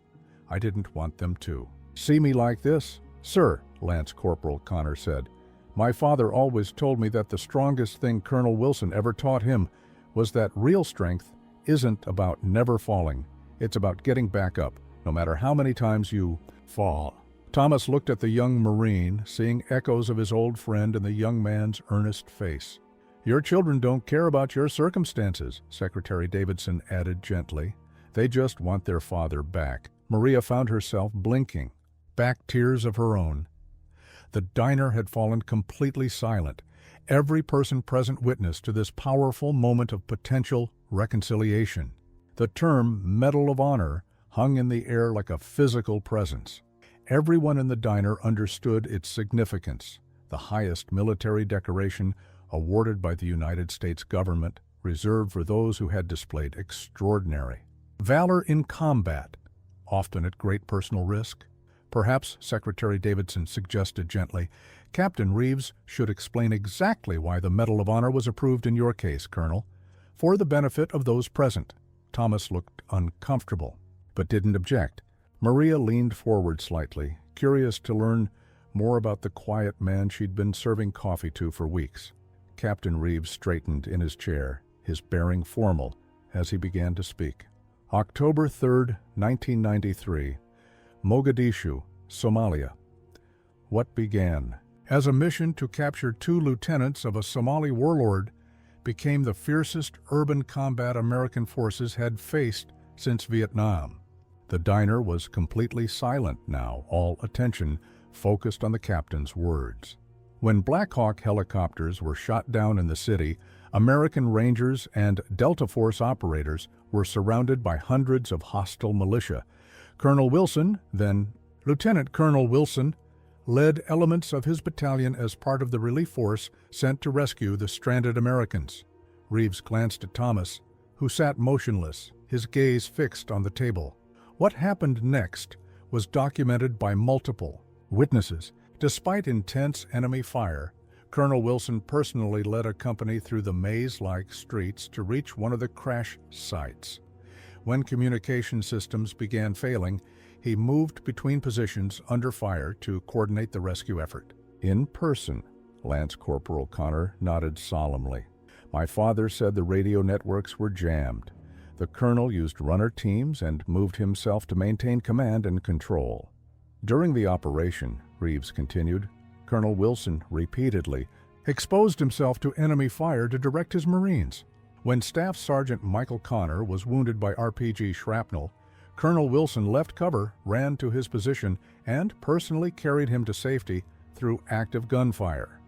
S1: I didn't want them to see me like this. Sir, Lance Corporal Connor said, my father always told me that the strongest thing Colonel Wilson ever taught him was that real strength isn't about never falling. It's about getting back up, no matter how many times you fall. Thomas looked at the young Marine, seeing echoes of his old friend in the young man's earnest face. Your children don't care about your circumstances, Secretary Davidson added gently. They just want their father back. Maria found herself blinking, back tears of her own. The diner had fallen completely silent. Every person present witness to this powerful moment of potential reconciliation. The term Medal of Honor hung in the air like a physical presence. Everyone in the diner understood its significance, the highest military decoration awarded by the United States government, reserved for those who had displayed extraordinary valor in combat, often at great personal risk. Perhaps, Secretary Davidson suggested gently, Captain Reeves should explain exactly why the Medal of Honor was approved in your case, Colonel, for the benefit of those present. Thomas looked uncomfortable, but didn't object. Maria leaned forward slightly, curious to learn more about the quiet man she'd been serving coffee to for weeks. Captain Reeves straightened in his chair, his bearing formal, as he began to speak. October 3rd, 1993, Mogadishu, Somalia. What began as a mission to capture 2 lieutenants of a Somali warlord became the fiercest urban combat American forces had faced since Vietnam. The diner was completely silent now, all attention focused on the captain's words. When Black Hawk helicopters were shot down in the city, American Rangers and Delta Force operators were surrounded by hundreds of hostile militia. Colonel Wilson, then Lieutenant Colonel Wilson, led elements of his battalion as part of the relief force sent to rescue the stranded Americans. Reeves glanced at Thomas, who sat motionless, his gaze fixed on the table. What happened next was documented by multiple witnesses. Despite intense enemy fire, Colonel Wilson personally led a company through the maze-like streets to reach one of the crash sites. When communication systems began failing, he moved between positions under fire to coordinate the rescue effort. In person, Lance Corporal Connor nodded solemnly. My father said the radio networks were jammed. The colonel used runner teams and moved himself to maintain command and control. During the operation, Reeves continued, Colonel Wilson repeatedly exposed himself to enemy fire to direct his Marines. When Staff Sergeant Michael Connor was wounded by RPG shrapnel, Colonel Wilson left cover, ran to his position, and personally carried him to safety through active gunfire.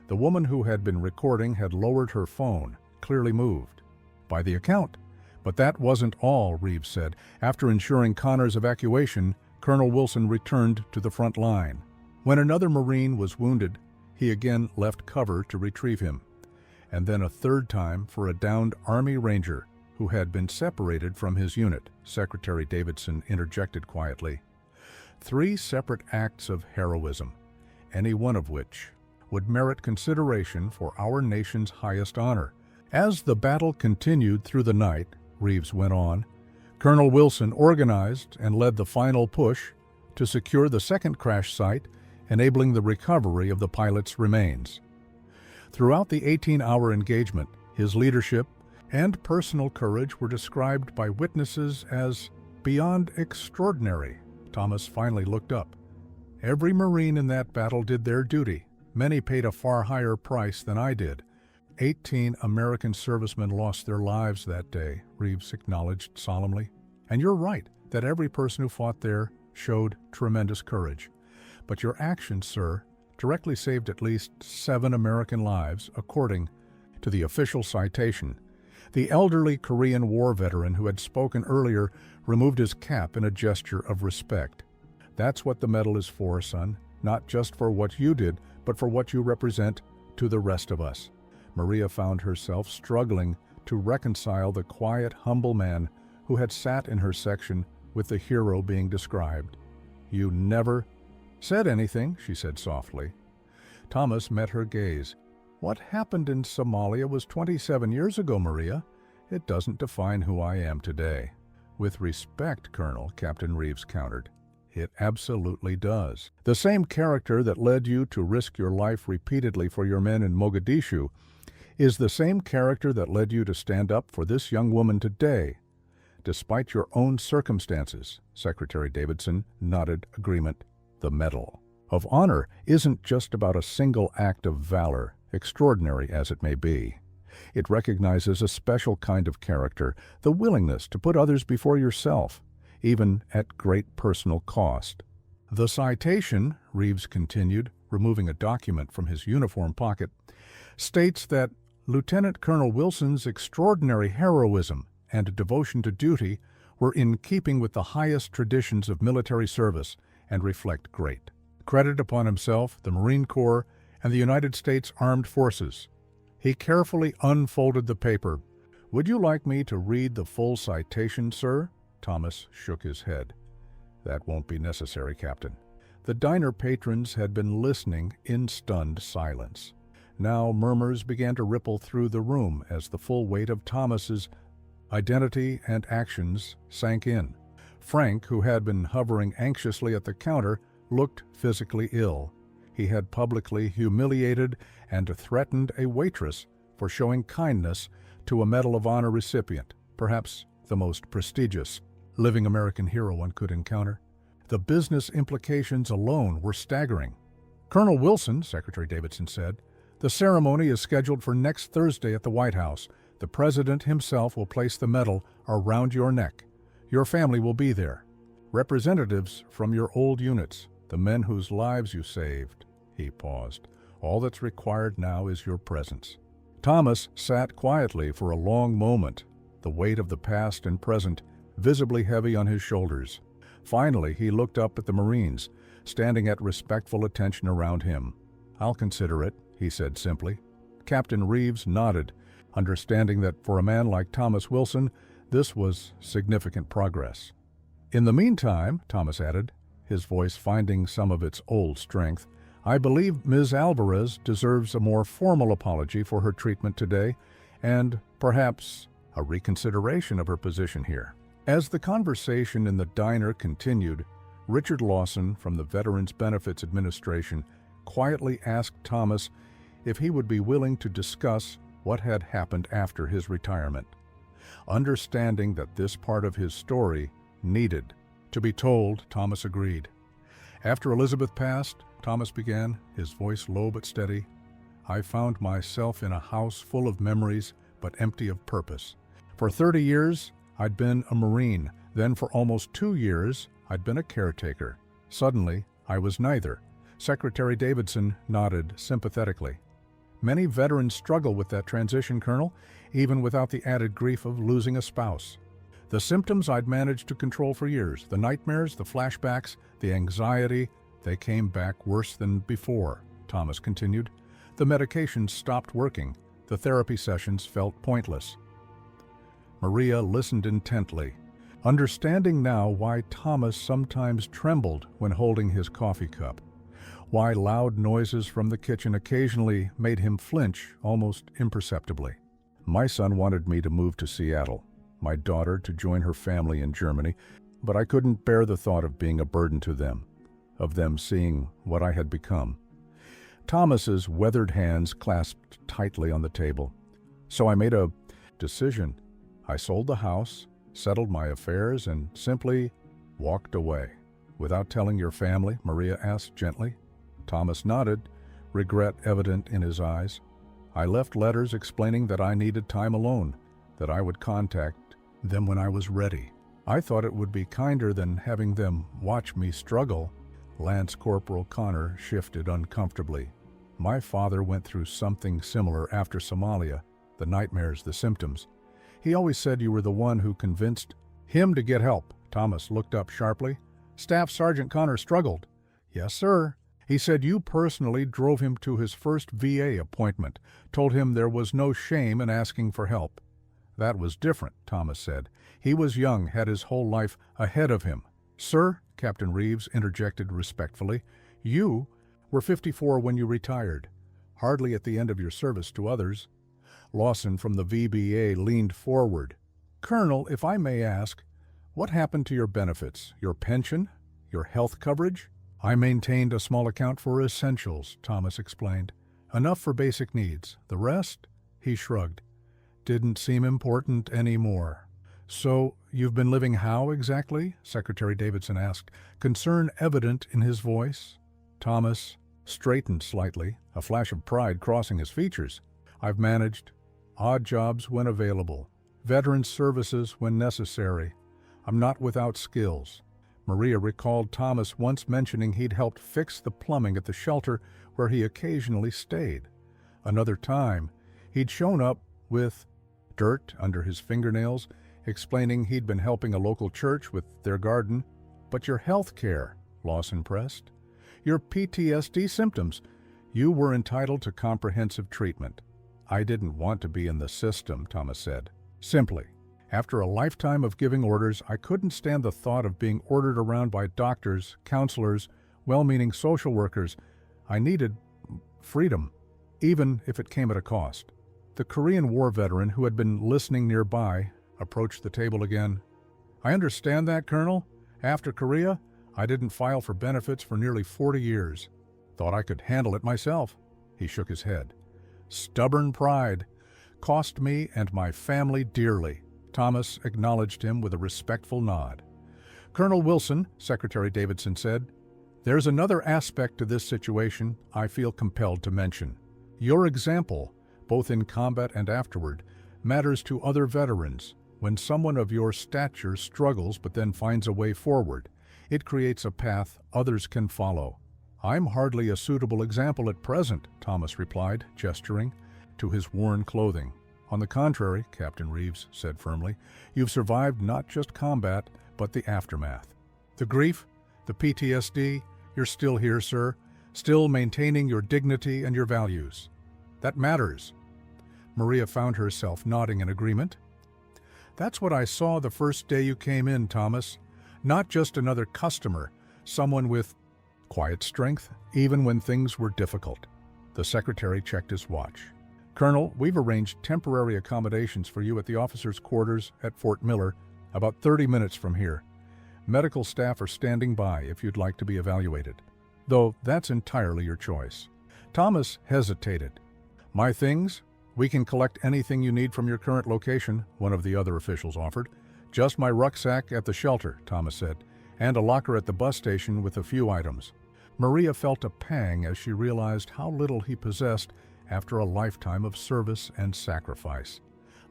S1: The woman who had been recording had lowered her phone, clearly moved by the account. But that wasn't all, Reeves said. After ensuring Connor's evacuation, Colonel Wilson returned to the front line. When another Marine was wounded, he again left cover to retrieve him, and then a third time for a downed Army Ranger who had been separated from his unit, Secretary Davidson interjected quietly. 3 separate acts of heroism, any one of which would merit consideration for our nation's highest honor. As the battle continued through the night, Reeves went on, Colonel Wilson organized and led the final push to secure the second crash site, enabling the recovery of the pilot's remains. Throughout the 18-hour engagement, his leadership and personal courage were described by witnesses as beyond extraordinary. Thomas finally looked up. Every Marine in that battle did their duty. Many paid a far higher price than I did. 18 American servicemen lost their lives that day, Reeves acknowledged solemnly. And you're right that every person who fought there showed tremendous courage. But your actions, sir, directly saved at least 7 American lives, according to the official citation. The elderly Korean War veteran who had spoken earlier removed his cap in a gesture of respect. That's what the medal is for, son, not just for what you did, but for what you represent to the rest of us. Maria found herself struggling to reconcile the quiet, humble man who had sat in her section with the hero being described. You never said anything, she said softly. Thomas met her gaze. What happened in Somalia was 27 years ago, Maria. It doesn't define who I am today. With respect, Colonel, Captain Reeves countered. It absolutely does. The same character that led you to risk your life repeatedly for your men in Mogadishu is the same character that led you to stand up for this young woman today. Despite your own circumstances, Secretary Davidson nodded agreement. The Medal of Honor isn't just about a single act of valor, extraordinary as it may be. It recognizes a special kind of character, the willingness to put others before yourself, even at great personal cost. The citation, Reeves continued, removing a document from his uniform pocket, states that Lieutenant Colonel Wilson's extraordinary heroism and devotion to duty were in keeping with the highest traditions of military service and reflect great credit upon himself, the Marine Corps, and the United States Armed Forces. He carefully unfolded the paper. "Would you like me to read the full citation, sir?" Thomas shook his head. "That won't be necessary, Captain." The diner patrons had been listening in stunned silence. Now murmurs began to ripple through the room as the full weight of Thomas's identity and actions sank in. Frank, who had been hovering anxiously at the counter, looked physically ill. He had publicly humiliated and threatened a waitress for showing kindness to a Medal of Honor recipient, perhaps the most prestigious living American hero one could encounter. The business implications alone were staggering. "Colonel Wilson," Secretary Davidson said, "the ceremony is scheduled for next Thursday at the White House. The President himself will place the medal around your neck. Your family will be there. Representatives from your old units, the men whose lives you saved." He paused. "All that's required now is your presence." Thomas sat quietly for a long moment, the weight of the past and present visibly heavy on his shoulders. Finally, he looked up at the Marines, standing at respectful attention around him. "I'll consider it," he said simply. Captain Reeves nodded, understanding that for a man like Thomas Wilson, this was significant progress. "In the meantime," Thomas added, his voice finding some of its old strength, "I believe Ms. Alvarez deserves a more formal apology for her treatment today, and perhaps a reconsideration of her position here." As the conversation in the diner continued, Richard Lawson from the Veterans Benefits Administration quietly asked Thomas if he would be willing to discuss what had happened after his retirement, understanding that this part of his story needed to be told. Thomas agreed. "After Elizabeth passed," Thomas began, his voice low but steady, "I found myself in a house full of memories but empty of purpose. For 30 years, I'd been a Marine. Then for almost 2 years, I'd been a caretaker. Suddenly, I was neither." Secretary Davidson nodded sympathetically. "Many veterans struggle with that transition, Colonel, even without the added grief of losing a spouse. The symptoms I'd managed to control for years, the nightmares, the flashbacks, the anxiety, they came back worse than before," Thomas continued. "The medications stopped working. The therapy sessions felt pointless." Maria listened intently, understanding now why Thomas sometimes trembled when holding his coffee cup, why loud noises from the kitchen occasionally made him flinch almost imperceptibly. "My son wanted me to move to Seattle, my daughter to join her family in Germany, but I couldn't bear the thought of being a burden to them, of them seeing what I had become." Thomas's weathered hands clasped tightly on the table. "So I made a decision. I sold the house, settled my affairs, and simply walked away." "Without telling your family?" Maria asked gently. Thomas nodded, regret evident in his eyes. "I left letters explaining that I needed time alone, that I would contact them when I was ready. I thought it would be kinder than having them watch me struggle." Lance Corporal Connor shifted uncomfortably. "My father went through something similar after Somalia, the nightmares, the symptoms. He always said you were the one who convinced him to get help." Thomas looked up sharply. Staff Sergeant Connor struggled. "Yes, sir. He said you personally drove him to his first VA appointment, told him there was no shame in asking for help." "That was different," Thomas said. "He was young, had his whole life ahead of him." "Sir," Captain Reeves interjected respectfully, "you were 54 when you retired, hardly at the end of your service to others." Lawson from the VBA leaned forward. "Colonel, if I may ask, what happened to your benefits, your pension, your health coverage?" "I maintained a small account for essentials," Thomas explained. "Enough for basic needs. The rest," he shrugged, "didn't seem important anymore." "So you've been living how exactly?" Secretary Davidson asked, concern evident in his voice. Thomas straightened slightly, a flash of pride crossing his features. "I've managed odd jobs when available, veteran services when necessary. I'm not without skills. Maria recalled Thomas once mentioning he'd helped fix the plumbing at the shelter where he occasionally stayed. Another time, he'd shown up with dirt under his fingernails, explaining he'd been helping a local church with their garden. "But your health care," Lawson pressed. "Your PTSD symptoms. You were entitled to comprehensive treatment." "I didn't want to be in the system," Thomas said. "Simply, after a lifetime of giving orders, I couldn't stand the thought of being ordered around by doctors, counselors, well-meaning social workers. I needed freedom, even if it came at a cost." The Korean War veteran, who had been listening nearby, approached the table again. "I understand that, Colonel. After Korea, I didn't file for benefits for nearly 40 years. Thought I could handle it myself." He shook his head. "Stubborn pride. Cost me and my family dearly." Thomas acknowledged him with a respectful nod. "Colonel Wilson," Secretary Davidson said, "there's another aspect to this situation I feel compelled to mention. Your example, both in combat and afterward, matters to other veterans. When someone of your stature struggles but then finds a way forward, it creates a path others can follow." "I'm hardly a suitable example at present," Thomas replied, gesturing to his worn clothing. "On the contrary," Captain Reeves said firmly, "you've survived not just combat, but the aftermath. The grief, the PTSD, you're still here, sir, still maintaining your dignity and your values. That matters." Maria found herself nodding in agreement. "That's what I saw the first day you came in, Thomas. Not just another customer, someone with quiet strength, even when things were difficult." The secretary checked his watch. "Colonel, we've arranged temporary accommodations for you at the officers' quarters at Fort Miller, about 30 minutes from here. Medical staff are standing by if you'd like to be evaluated, though that's entirely your choice." Thomas hesitated. "My things? We can collect anything you need from your current location," one of the other officials offered. "Just my rucksack at the shelter," Thomas said, "and a locker at the bus station with a few items." Maria felt a pang as she realized how little he possessed after a lifetime of service and sacrifice.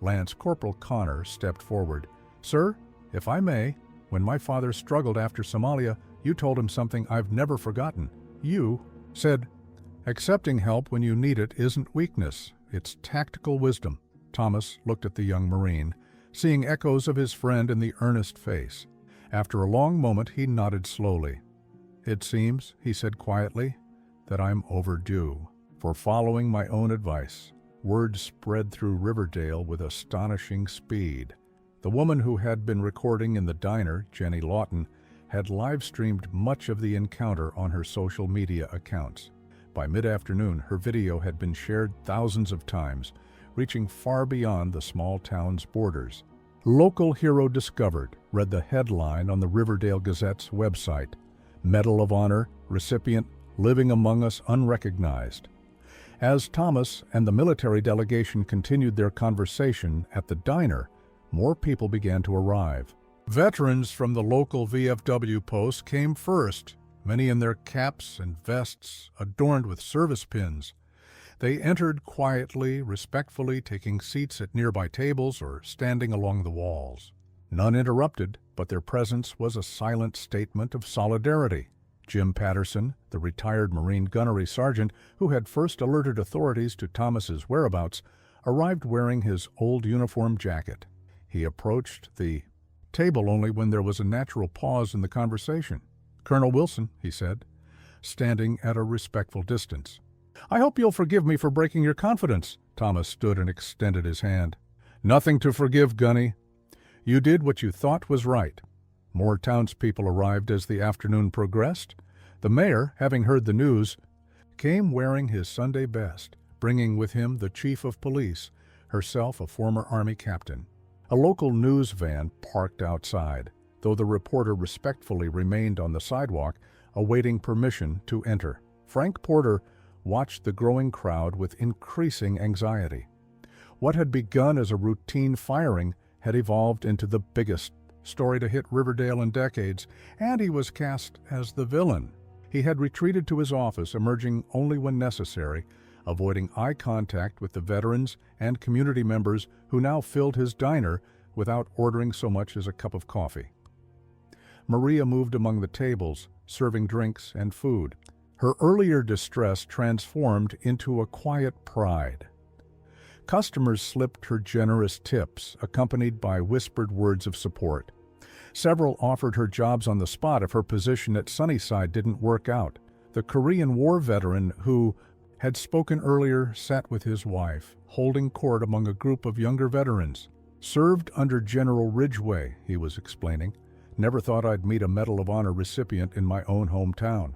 S1: Lance Corporal Connor stepped forward. "Sir, if I may, when my father struggled after Somalia, you told him something I've never forgotten. You said, 'Accepting help when you need it isn't weakness, it's tactical wisdom.'" Thomas looked at the young Marine, seeing echoes of his friend in the earnest face. After a long moment, he nodded slowly. "It seems," he said quietly, "that I'm overdue for following my own advice." Word spread through Riverdale with astonishing speed. The woman who had been recording in the diner, Jenny Lawton, had live-streamed much of the encounter on her social media accounts. By mid-afternoon, her video had been shared thousands of times, reaching far beyond the small town's borders. "Local hero discovered," read the headline on the Riverdale Gazette's website. "Medal of Honor recipient living among us unrecognized." As Thomas and the military delegation continued their conversation at the diner, more people began to arrive. Veterans from the local VFW post came first, many in their caps and vests adorned with service pins. They entered quietly, respectfully, taking seats at nearby tables or standing along the walls. None interrupted, but their presence was a silent statement of solidarity. Jim Patterson, the retired Marine gunnery sergeant who had first alerted authorities to Thomas's whereabouts, arrived wearing his old uniform jacket. He approached the table only when there was a natural pause in the conversation. "Colonel Wilson," he said, standing at a respectful distance. "I hope you'll forgive me for breaking your confidence." Thomas stood and extended his hand. "Nothing to forgive, Gunny. You did what you thought was right." More townspeople arrived as the afternoon progressed. The mayor, having heard the news, came wearing his Sunday best, bringing with him the chief of police, herself a former Army captain. A local news van parked outside, though the reporter respectfully remained on the sidewalk, awaiting permission to enter. Frank Porter watched the growing crowd with increasing anxiety. What had begun as a routine firing had evolved into the biggest story to hit Riverdale in decades, and he was cast as the villain. He had retreated to his office, emerging only when necessary, avoiding eye contact with the veterans and community members who now filled his diner without ordering so much as a cup of coffee. Maria moved among the tables, serving drinks and food. Her earlier distress transformed into a quiet pride. Customers slipped her generous tips, accompanied by whispered words of support. Several offered her jobs on the spot if her position at Sunnyside didn't work out. The Korean War veteran who had spoken earlier sat with his wife, holding court among a group of younger veterans. "Served under General Ridgway," he was explaining. "Never thought I'd meet a Medal of Honor recipient in my own hometown."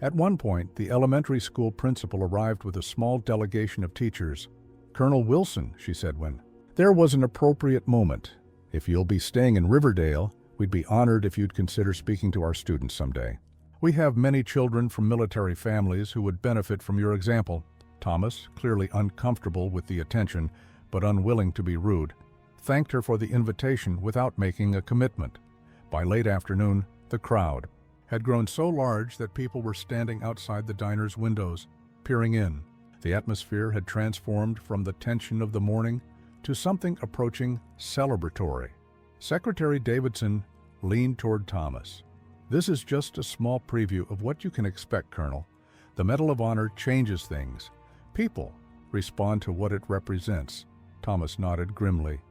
S1: At one point, the elementary school principal arrived with a small delegation of teachers. "Colonel Wilson," she said when there was an appropriate moment. "If you'll be staying in Riverdale, we'd be honored if you'd consider speaking to our students someday. We have many children from military families who would benefit from your example." Thomas, clearly uncomfortable with the attention, but unwilling to be rude, thanked her for the invitation without making a commitment. By late afternoon, the crowd had grown so large that people were standing outside the diner's windows, peering in. The atmosphere had transformed from the tension of the morning to something approaching celebratory. Secretary Davidson leaned toward Thomas. "This is just a small preview of what you can expect, Colonel. The Medal of Honor changes things. People respond to what it represents." Thomas nodded grimly.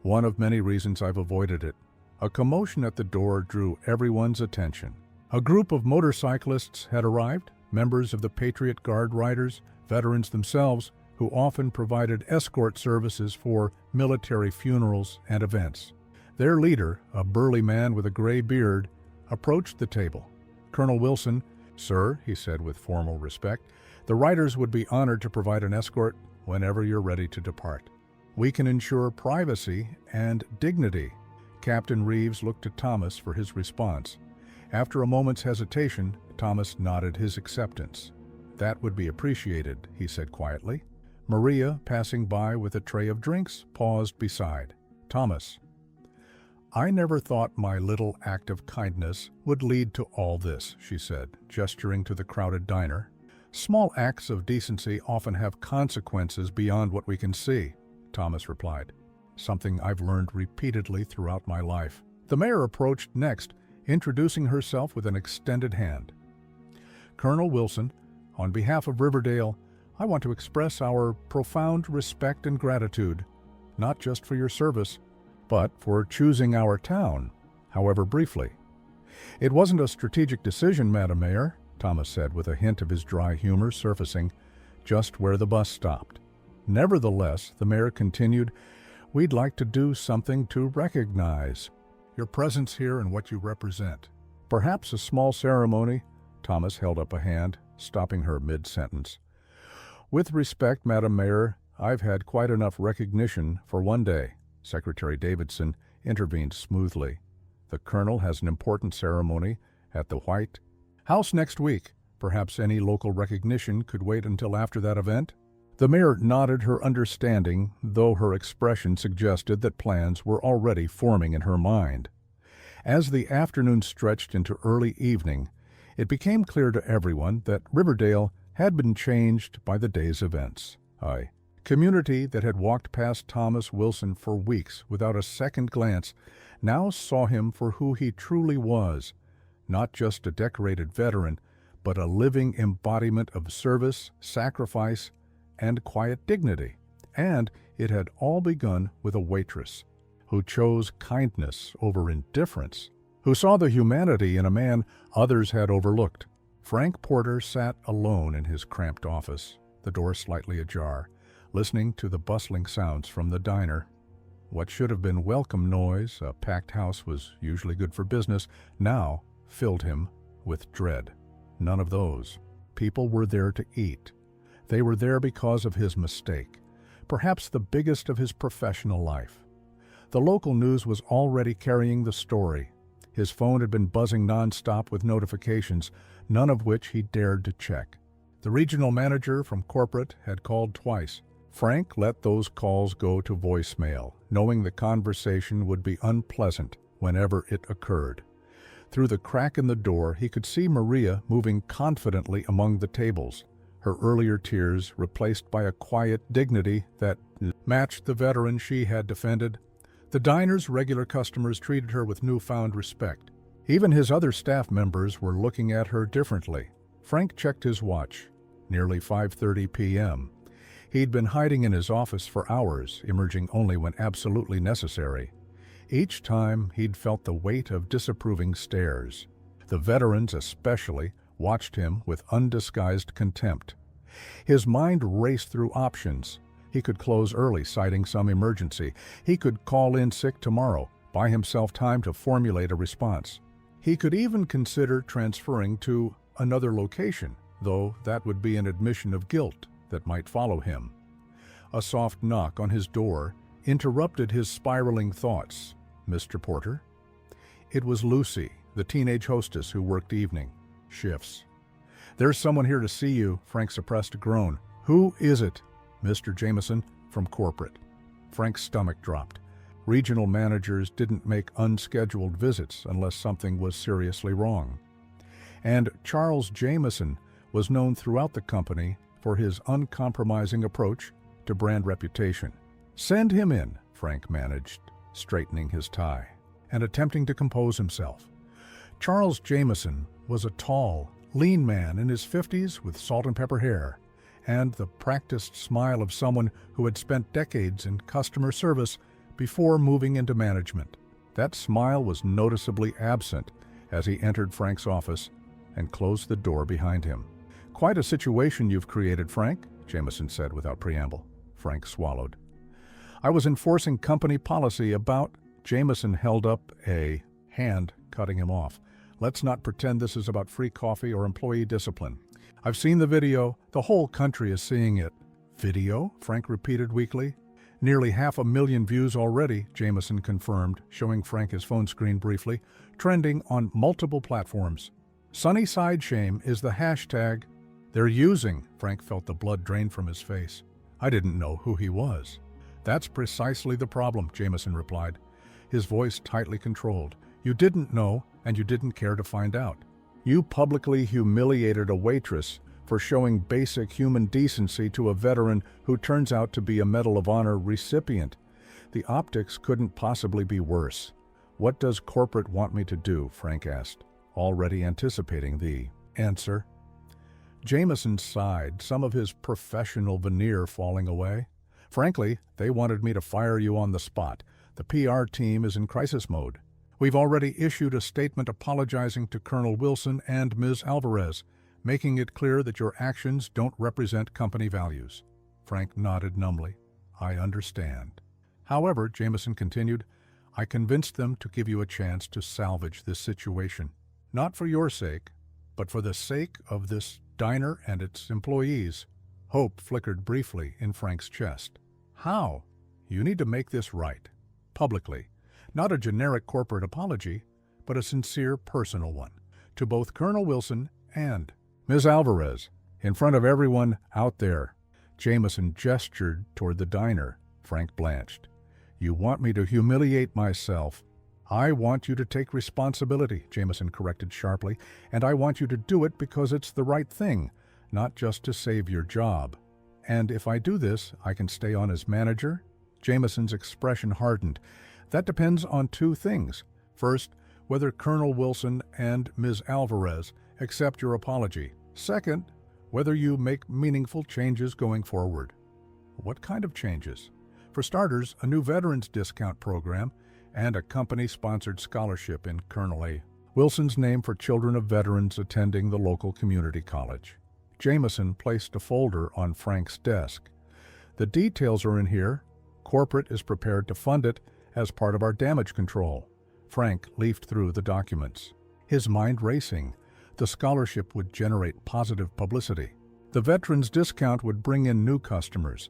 S1: "One of many reasons I've avoided it." A commotion at the door drew everyone's attention. A group of motorcyclists had arrived, members of the Patriot Guard Riders, veterans themselves, who often provided escort services for military funerals and events. Their leader, a burly man with a gray beard, approached the table. "Colonel Wilson." "Sir," he said with formal respect, "the Riders would be honored to provide an escort whenever you're ready to depart. We can ensure privacy and dignity." Captain Reeves looked to Thomas for his response. After a moment's hesitation, Thomas nodded his acceptance. "That would be appreciated," he said quietly. Maria, passing by with a tray of drinks, paused beside Thomas. "I never thought my little act of kindness would lead to all this," she said, gesturing to the crowded diner. "Small acts of decency often have consequences beyond what we can see," Thomas replied. "Something I've learned repeatedly throughout my life." The mayor approached next, introducing herself with an extended hand. "Colonel Wilson, on behalf of Riverdale, I want to express our profound respect and gratitude, not just for your service, but for choosing our town, however briefly." "It wasn't a strategic decision, Madam Mayor," Thomas said with a hint of his dry humor surfacing just where the bus stopped. "Nevertheless," the mayor continued, "we'd like to do something to recognize your presence here and what you represent. Perhaps a small ceremony." Thomas held up a hand, stopping her mid-sentence. "With respect, Madam Mayor, I've had quite enough recognition for one day." Secretary Davidson intervened smoothly. "The Colonel has an important ceremony at the White House next week. Perhaps any local recognition could wait until after that event?" The mayor nodded her understanding, though her expression suggested that plans were already forming in her mind. As the afternoon stretched into early evening, it became clear to everyone that Riverdale had been changed by the day's events. A community that had walked past Thomas Wilson for weeks without a second glance now saw him for who he truly was, not just a decorated veteran, but a living embodiment of service, sacrifice, and quiet dignity. And it had all begun with a waitress who chose kindness over indifference, who saw the humanity in a man others had overlooked. Frank Porter sat alone in his cramped office, the door slightly ajar, listening to the bustling sounds from the diner. What should have been welcome noise, a packed house was usually good for business, now filled him with dread. None of those. People were there to eat. They were there because of his mistake, perhaps the biggest of his professional life. The local news was already carrying the story. His phone had been buzzing nonstop with notifications, none of which he dared to check. The regional manager from corporate had called twice. Frank let those calls go to voicemail, knowing the conversation would be unpleasant whenever it occurred. Through the crack in the door, he could see Maria moving confidently among the tables, her earlier tears replaced by a quiet dignity that matched the veteran she had defended. The diner's regular customers treated her with newfound respect. Even his other staff members were looking at her differently. Frank checked his watch. Nearly 5:30 p.m. He'd been hiding in his office for hours, emerging only when absolutely necessary. Each time, he'd felt the weight of disapproving stares. The veterans, especially, watched him with undisguised contempt. His mind raced through options. He could close early, citing some emergency. He could call in sick tomorrow, buy himself time to formulate a response. He could even consider transferring to another location, though that would be an admission of guilt that might follow him. A soft knock on his door interrupted his spiraling thoughts. "Mr. Porter?" It was Lucy, the teenage hostess who worked evening shifts. "There's someone here to see you," Frank suppressed a groan. "Who is it?" "Mr. Jameson, from corporate." Frank's stomach dropped. Regional managers didn't make unscheduled visits unless something was seriously wrong. And Charles Jameson was known throughout the company for his uncompromising approach to brand reputation. "Send him in," Frank managed, straightening his tie and attempting to compose himself. Charles Jameson was a tall, lean man in his 50s with salt and pepper hair and the practiced smile of someone who had spent decades in customer service before moving into management. That smile was noticeably absent as he entered Frank's office and closed the door behind him. "Quite a situation you've created, Frank," Jameson said without preamble. Frank swallowed. "I was enforcing company policy about—" Jameson held up a hand, cutting him off. "Let's not pretend this is about free coffee or employee discipline. I've seen the video. The whole country is seeing it." "Video?" Frank repeated weakly. "Nearly 500,000 views already," Jameson confirmed, showing Frank his phone screen briefly, "trending on multiple platforms. Sunnyside Shame is the hashtag they're using." Frank felt the blood drain from his face. "I didn't know who he was." "That's precisely the problem," Jameson replied, his voice tightly controlled. "You didn't know, and you didn't care to find out. You publicly humiliated a waitress for showing basic human decency to a veteran who turns out to be a Medal of Honor recipient. The optics couldn't possibly be worse." "What does corporate want me to do?" Frank asked, already anticipating the answer. Jameson sighed, some of his professional veneer falling away. "Frankly, they wanted me to fire you on the spot. The PR team is in crisis mode. We've already issued a statement apologizing to Colonel Wilson and Ms. Alvarez, making it clear that your actions don't represent company values." Frank nodded numbly. "I understand." "However," Jameson continued, "I convinced them to give you a chance to salvage this situation. Not for your sake, but for the sake of this diner and its employees." Hope flickered briefly in Frank's chest. "How?" "You need to make this right. Publicly. Not a generic corporate apology, but a sincere personal one. To both Colonel Wilson and Ms. Alvarez, in front of everyone out there." Jameson gestured toward the diner. Frank blanched. "You want me to humiliate myself?" "I want you to take responsibility," Jameson corrected sharply, "and I want you to do it because it's the right thing, not just to save your job. And if I do this, I can stay on as manager?" Jameson's expression hardened. "That depends on two things. First, whether Colonel Wilson and Ms. Alvarez accept your apology. Second, whether you make meaningful changes going forward." "What kind of changes?" "For starters, a new veterans discount program and a company-sponsored scholarship in Colonel A. Wilson's name for children of veterans attending the local community college." Jameson placed a folder on Frank's desk. "The details are in here. Corporate is prepared to fund it as part of our damage control." Frank leafed through the documents, his mind racing. The scholarship would generate positive publicity. The veterans discount would bring in new customers.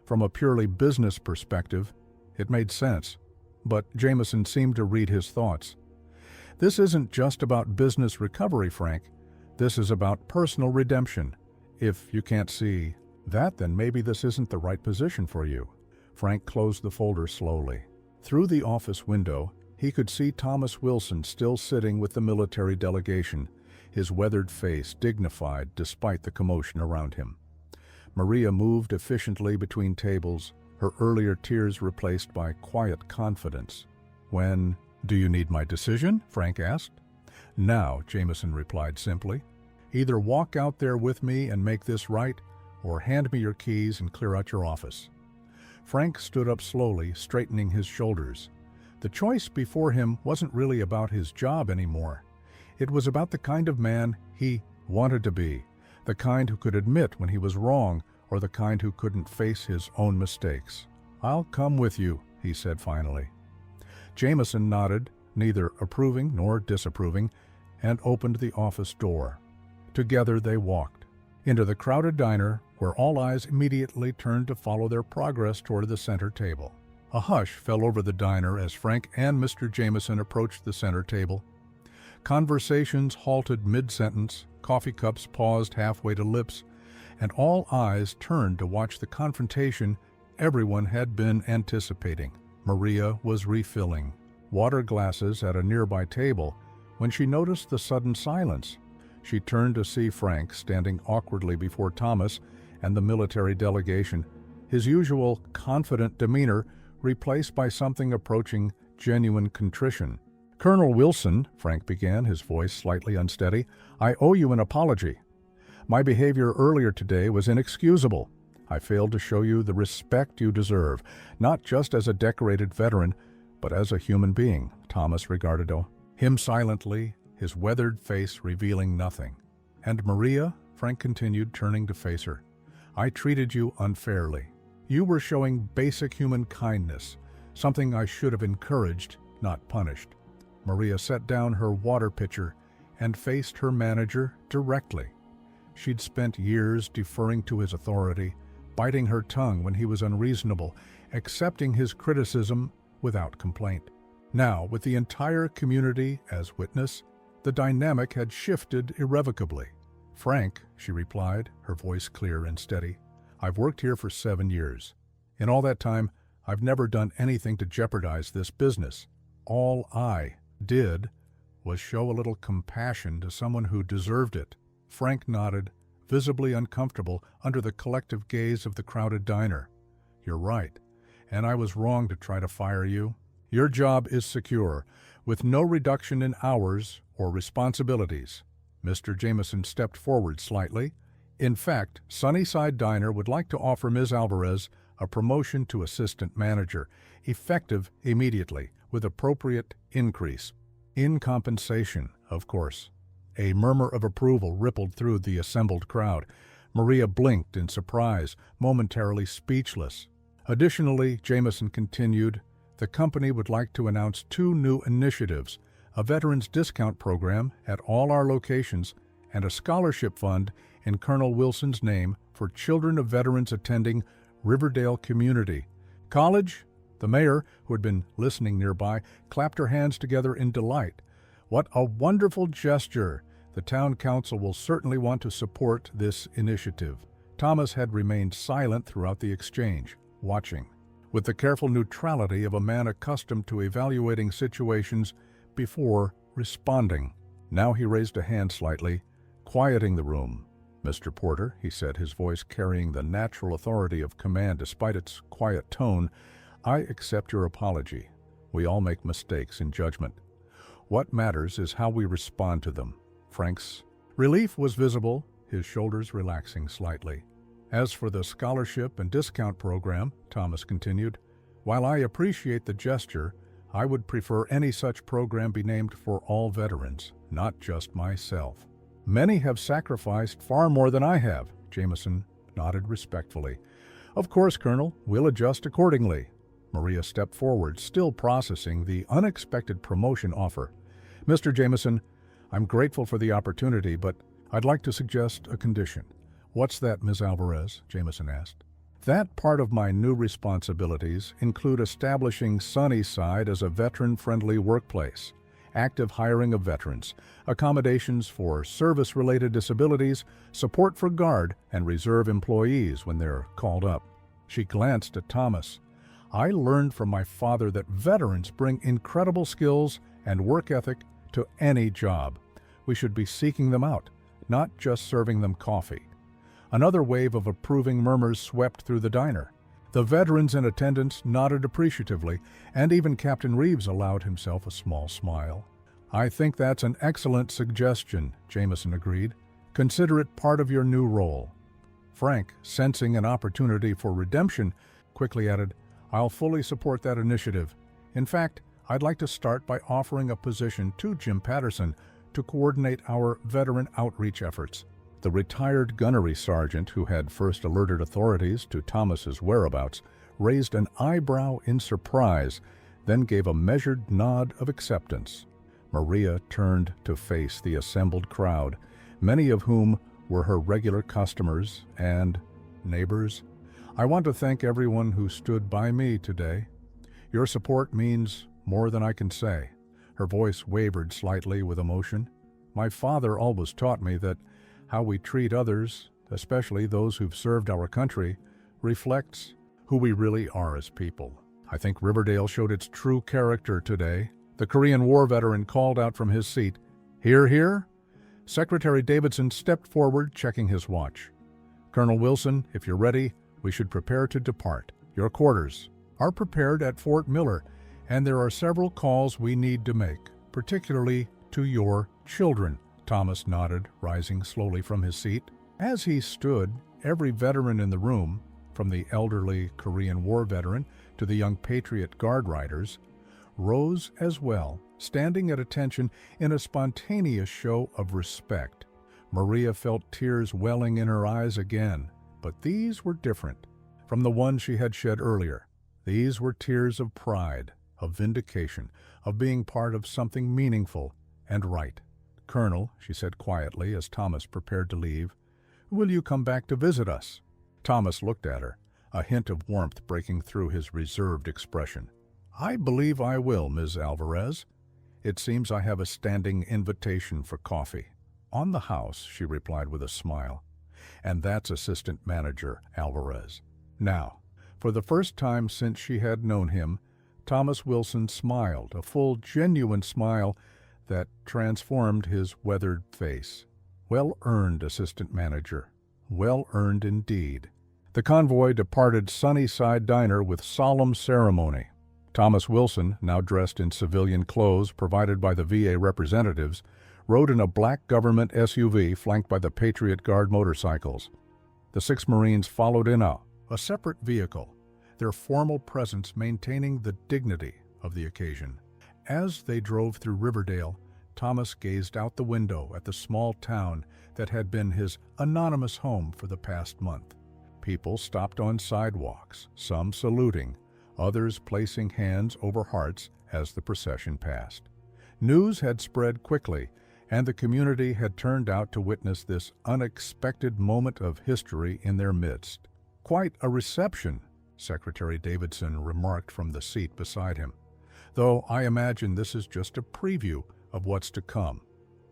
S1: From a purely business perspective, it made sense. But Jameson seemed to read his thoughts. "This isn't just about business recovery, Frank. This is about personal redemption. If you can't see that, then maybe this isn't the right position for you." Frank closed the folder slowly. Through the office window, he could see Thomas Wilson still sitting with the military delegation, his weathered face dignified despite the commotion around him. Maria moved efficiently between tables, her earlier tears replaced by quiet confidence. "When do you need my decision?" Frank asked. "Now," Jameson replied simply. "Either walk out there with me and make this right, or hand me your keys and clear out your office." Frank stood up slowly, straightening his shoulders. The choice before him wasn't really about his job anymore. It was about the kind of man he wanted to be, the kind who could admit when he was wrong, or the kind who couldn't face his own mistakes. "I'll come with you," he said finally. Jameson nodded, neither approving nor disapproving, and opened the office door. Together they walked into the crowded diner, where all eyes immediately turned to follow their progress toward the center table. A hush fell over the diner as Frank and Mr. Jameson approached the center table. Conversations halted mid-sentence, coffee cups paused halfway to lips, and all eyes turned to watch the confrontation everyone had been anticipating. Maria was refilling water glasses at a nearby table when she noticed the sudden silence. She turned to see Frank standing awkwardly before Thomas and the military delegation, his usual confident demeanor replaced by something approaching genuine contrition. "Colonel Wilson," Frank began, his voice slightly unsteady, "I owe you an apology. My behavior earlier today was inexcusable. I failed to show you the respect you deserve, not just as a decorated veteran, but as a human being." Thomas regarded him silently, his weathered face revealing nothing. "And Maria," Frank continued, turning to face her, "I treated you unfairly. You were showing basic human kindness, something I should have encouraged, not punished." Maria set down her water pitcher and faced her manager directly. She'd spent years deferring to his authority, biting her tongue when he was unreasonable, accepting his criticism without complaint. Now, with the entire community as witness, the dynamic had shifted irrevocably. "Frank," she replied, her voice clear and steady, "I've worked here for 7 years. In all that time, I've never done anything to jeopardize this business. All I did was show a little compassion to someone who deserved it." Frank nodded, visibly uncomfortable under the collective gaze of the crowded diner. "You're right, and I was wrong to try to fire you. Your job is secure, with no reduction in hours or responsibilities." Mr. Jameson stepped forward slightly. "In fact, Sunnyside Diner would like to offer Ms. Alvarez a promotion to assistant manager, effective immediately, with appropriate increase. In compensation, of course." A murmur of approval rippled through the assembled crowd. Maria blinked in surprise, momentarily speechless. "Additionally," Jameson continued, "the company would like to announce 2 new initiatives, a veterans discount program at all our locations and a scholarship fund in Colonel Wilson's name for children of veterans attending Riverdale Community College." The mayor, who had been listening nearby, clapped her hands together in delight. "What a wonderful gesture! The town council will certainly want to support this initiative." Thomas had remained silent throughout the exchange, watching, with the careful neutrality of a man accustomed to evaluating situations before responding. Now he raised a hand slightly, quieting the room. "Mr. Porter," he said, his voice carrying the natural authority of command despite its quiet tone, "I accept your apology. We all make mistakes in judgment. What matters is how we respond to them." Frank's relief was visible, his shoulders relaxing slightly. "As for the scholarship and discount program," Thomas continued, "while I appreciate the gesture, I would prefer any such program be named for all veterans, not just myself." "Many have sacrificed far more than I have," Jameson nodded respectfully. "Of course, Colonel, we'll adjust accordingly." Maria stepped forward, still processing the unexpected promotion offer. "Mr. Jameson, I'm grateful for the opportunity, but I'd like to suggest a condition." "What's that, Ms. Alvarez?" Jameson asked. "That part of my new responsibilities include establishing Sunnyside as a veteran-friendly workplace, active hiring of veterans, accommodations for service-related disabilities, support for Guard and Reserve employees when they're called up." She glanced at Thomas. "I learned from my father that veterans bring incredible skills and work ethic to any job. We should be seeking them out, not just serving them coffee." Another wave of approving murmurs swept through the diner. The veterans in attendance nodded appreciatively, and even Captain Reeves allowed himself a small smile. I think that's an excellent suggestion, Jameson agreed. Consider it part of your new role. Frank, sensing an opportunity for redemption, quickly added, I'll fully support that initiative. In fact, I'd like to start by offering a position to Jim Patterson to coordinate our veteran outreach efforts. The retired gunnery sergeant who had first alerted authorities to Thomas's whereabouts raised an eyebrow in surprise, then gave a measured nod of acceptance. Maria turned to face the assembled crowd, many of whom were her regular customers and neighbors. I want to thank everyone who stood by me today. Your support means more than I can say. Her voice wavered slightly with emotion. My father always taught me that how we treat others, especially those who've served our country, reflects who we really are as people. I think Riverdale showed its true character today. The Korean War veteran called out from his seat, "Hear, hear?" Secretary Davidson stepped forward, checking his watch. Colonel Wilson, if you're ready, we should prepare to depart. Your quarters are prepared at Fort Miller, and there are several calls we need to make, particularly to your children. Thomas nodded, rising slowly from his seat. As he stood, every veteran in the room, from the elderly Korean War veteran to the young Patriot Guard riders, rose as well, standing at attention in a spontaneous show of respect. Maria felt tears welling in her eyes again, but these were different from the ones she had shed earlier. These were tears of pride, of vindication, of being part of something meaningful and right. Colonel, she said quietly as Thomas prepared to leave, will you come back to visit us? Thomas looked at her, a hint of warmth breaking through his reserved expression. I believe I will, Ms. Alvarez. It seems I have a standing invitation for coffee. On the house, she replied with a smile. And that's Assistant Manager Alvarez. Now, for the first time since she had known him, Thomas Wilson smiled, a full, genuine smile that transformed his weathered face. Well earned, Assistant Manager. Well earned indeed. The convoy departed Sunnyside Diner with solemn ceremony. Thomas Wilson, now dressed in civilian clothes provided by the VA representatives, rode in a black government SUV flanked by the Patriot Guard motorcycles. The 6 Marines followed in a separate vehicle, their formal presence maintaining the dignity of the occasion. As they drove through Riverdale, Thomas gazed out the window at the small town that had been his anonymous home for the past month. People stopped on sidewalks, some saluting, others placing hands over hearts as the procession passed. News had spread quickly, and the community had turned out to witness this unexpected moment of history in their midst. Quite a reception, Secretary Davidson remarked from the seat beside him, though I imagine this is just a preview of what's to come.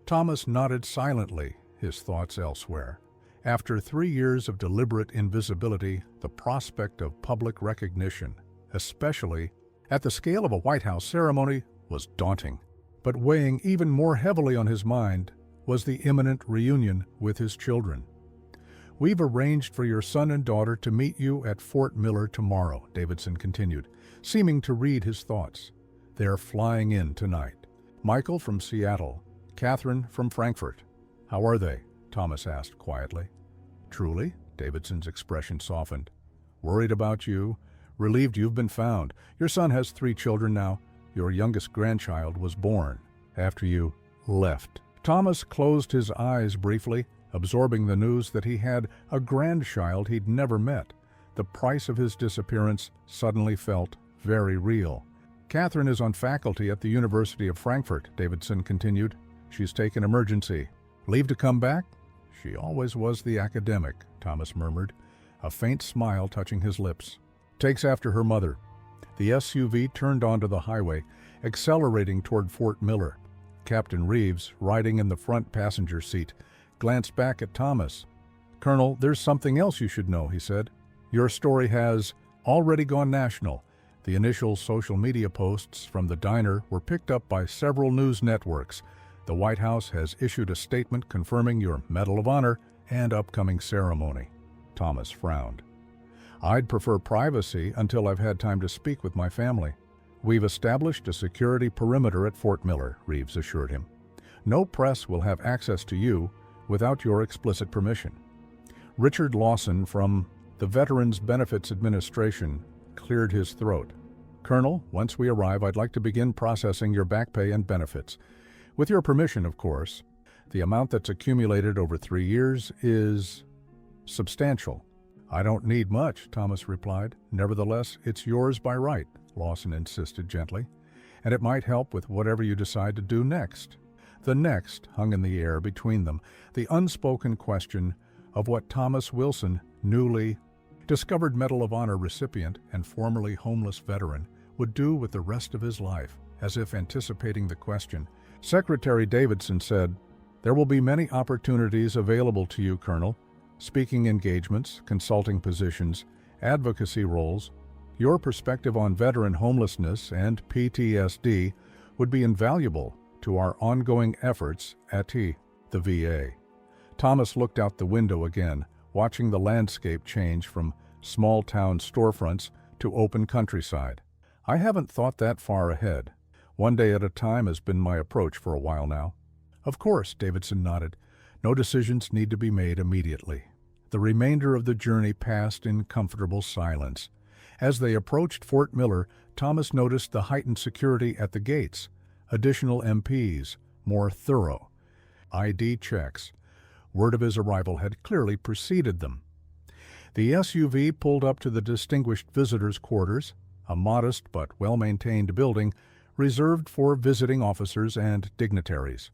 S1: Thomas nodded silently, his thoughts elsewhere. After 3 years of deliberate invisibility, the prospect of public recognition, especially at the scale of a White House ceremony, was daunting. But weighing even more heavily on his mind was the imminent reunion with his children. We've arranged for your son and daughter to meet you at Fort Miller tomorrow, Davidson continued, seeming to read his thoughts. They're flying in tonight. Michael from Seattle, Catherine from Frankfurt. How are they? Thomas asked quietly. Truly? Davidson's expression softened. Worried about you, relieved you've been found. Your son has 3 children now. Your youngest grandchild was born after you left. Thomas closed his eyes briefly, absorbing the news that he had a grandchild he'd never met. The price of his disappearance suddenly felt very real. Catherine is on faculty at the University of Frankfurt, Davidson continued. She's taken emergency. Leave to come back? She always was the academic, Thomas murmured, a faint smile touching his lips. Takes after her mother. The SUV turned onto the highway, accelerating toward Fort Miller. Captain Reeves, riding in the front passenger seat, glanced back at Thomas. Colonel, there's something else you should know, he said. Your story has already gone national. The initial social media posts from the diner were picked up by several news networks. The White House has issued a statement confirming your Medal of Honor and upcoming ceremony. Thomas frowned. I'd prefer privacy until I've had time to speak with my family. "We've established a security perimeter at Fort Miller," Reeves assured him. "No press will have access to you without your explicit permission." Richard Lawson from the Veterans Benefits Administration cleared his throat. "Colonel, once we arrive, I'd like to begin processing your back pay and benefits. With your permission, of course. The amount that's accumulated over 3 years is substantial." "I don't need much," Thomas replied. "Nevertheless, it's yours by right," Lawson insisted gently, "and it might help with whatever you decide to do next." The next hung in the air between them, the unspoken question of what Thomas Wilson, newly discovered Medal of Honor recipient and formerly homeless veteran, would do with the rest of his life. As if anticipating the question, Secretary Davidson said, "There will be many opportunities available to you, Colonel. Speaking engagements, consulting positions, advocacy roles. Your perspective on veteran homelessness and PTSD would be invaluable to our ongoing efforts at the VA." Thomas looked out the window again, watching the landscape change from small-town storefronts to open countryside. "I haven't thought that far ahead. One day at a time has been my approach for a while now." "Of course," Davidson nodded. "No decisions need to be made immediately." The remainder of the journey passed in comfortable silence. As they approached Fort Miller, Thomas noticed the heightened security at the gates, additional MPs, more thorough ID checks. Word of his arrival had clearly preceded them. The SUV pulled up to the distinguished visitors' quarters, a modest but well-maintained building reserved for visiting officers and dignitaries.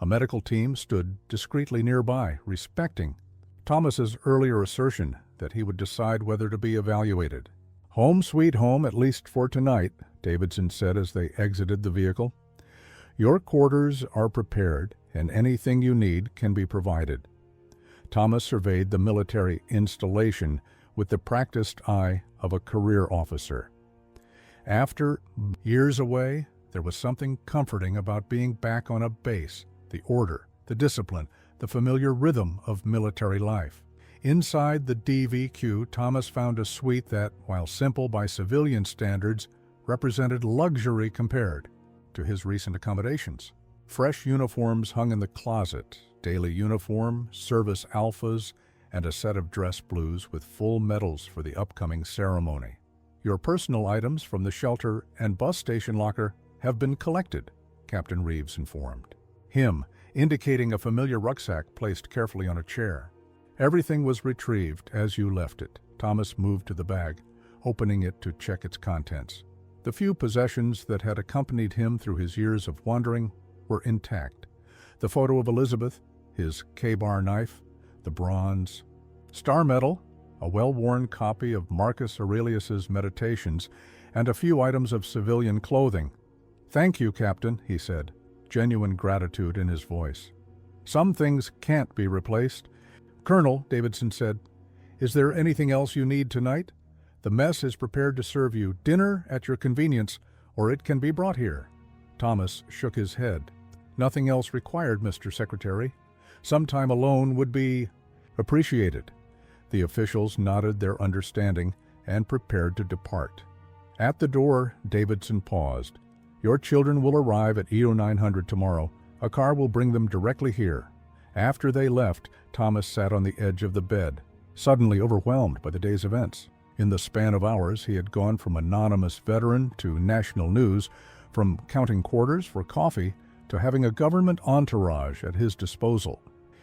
S1: A medical team stood discreetly nearby, respecting Thomas's earlier assertion that he would decide whether to be evaluated. "Home sweet home, at least for tonight," Davidson said as they exited the vehicle. "Your quarters are prepared, and anything you need can be provided." Thomas surveyed the military installation with the practiced eye of a career officer. After years away, there was something comforting about being back on a base, the order, the discipline, the familiar rhythm of military life. Inside the DVQ, Thomas found a suite that, while simple by civilian standards, represented luxury compared to his recent accommodations. Fresh uniforms hung in the closet, daily uniform, service alphas, and a set of dress blues with full medals for the upcoming ceremony. "Your personal items from the shelter and bus station locker have been collected," Captain Reeves informed him, indicating a familiar rucksack placed carefully on a chair. "Everything was retrieved as you left it." Thomas moved to the bag, opening it to check its contents. The few possessions that had accompanied him through his years of wandering were intact. The photo of Elizabeth, his K-bar knife, the bronze star medal, a well-worn copy of Marcus Aurelius's Meditations, and a few items of civilian clothing. "Thank you, Captain," he said, genuine gratitude in his voice. "Some things can't be replaced." "Colonel," Davidson said, "is there anything else you need tonight? The mess is prepared to serve you dinner at your convenience, or it can be brought here." Thomas shook his head. "Nothing else required, Mr. Secretary. Some time alone would be appreciated." The officials nodded their understanding and prepared to depart. At the door, Davidson paused. "Your children will arrive at EO 900 tomorrow. A car will bring them directly here." After they left, Thomas sat on the edge of the bed, suddenly overwhelmed by the day's events. In the span of hours, he had gone from anonymous veteran to national news, from counting quarters for coffee to having a government entourage at his disposal.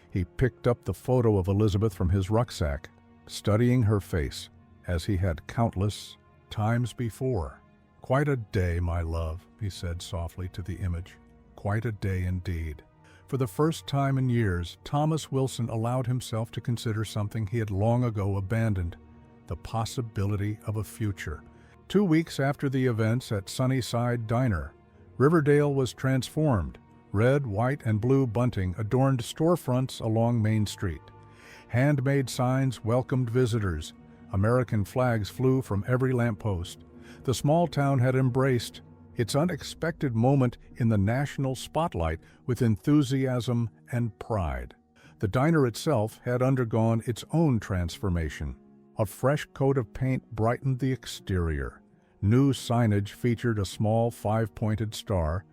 S1: He picked up the photo of Elizabeth from his rucksack, studying her face, as he had countless times before. "Quite a day, my love," he said softly to the image. "Quite a day indeed." For the first time in years, Thomas Wilson allowed himself to consider something he had long ago abandoned, the possibility of a future. 2 weeks after the events at Sunnyside Diner, Riverdale was transformed. Red, white, and blue bunting adorned storefronts along Main Street. Handmade signs welcomed visitors. American flags flew from every lamppost. The small town had embraced its unexpected moment in the national spotlight with enthusiasm and pride. The diner itself had undergone its own transformation. A fresh coat of paint brightened the exterior. New signage featured a small five-pointed star,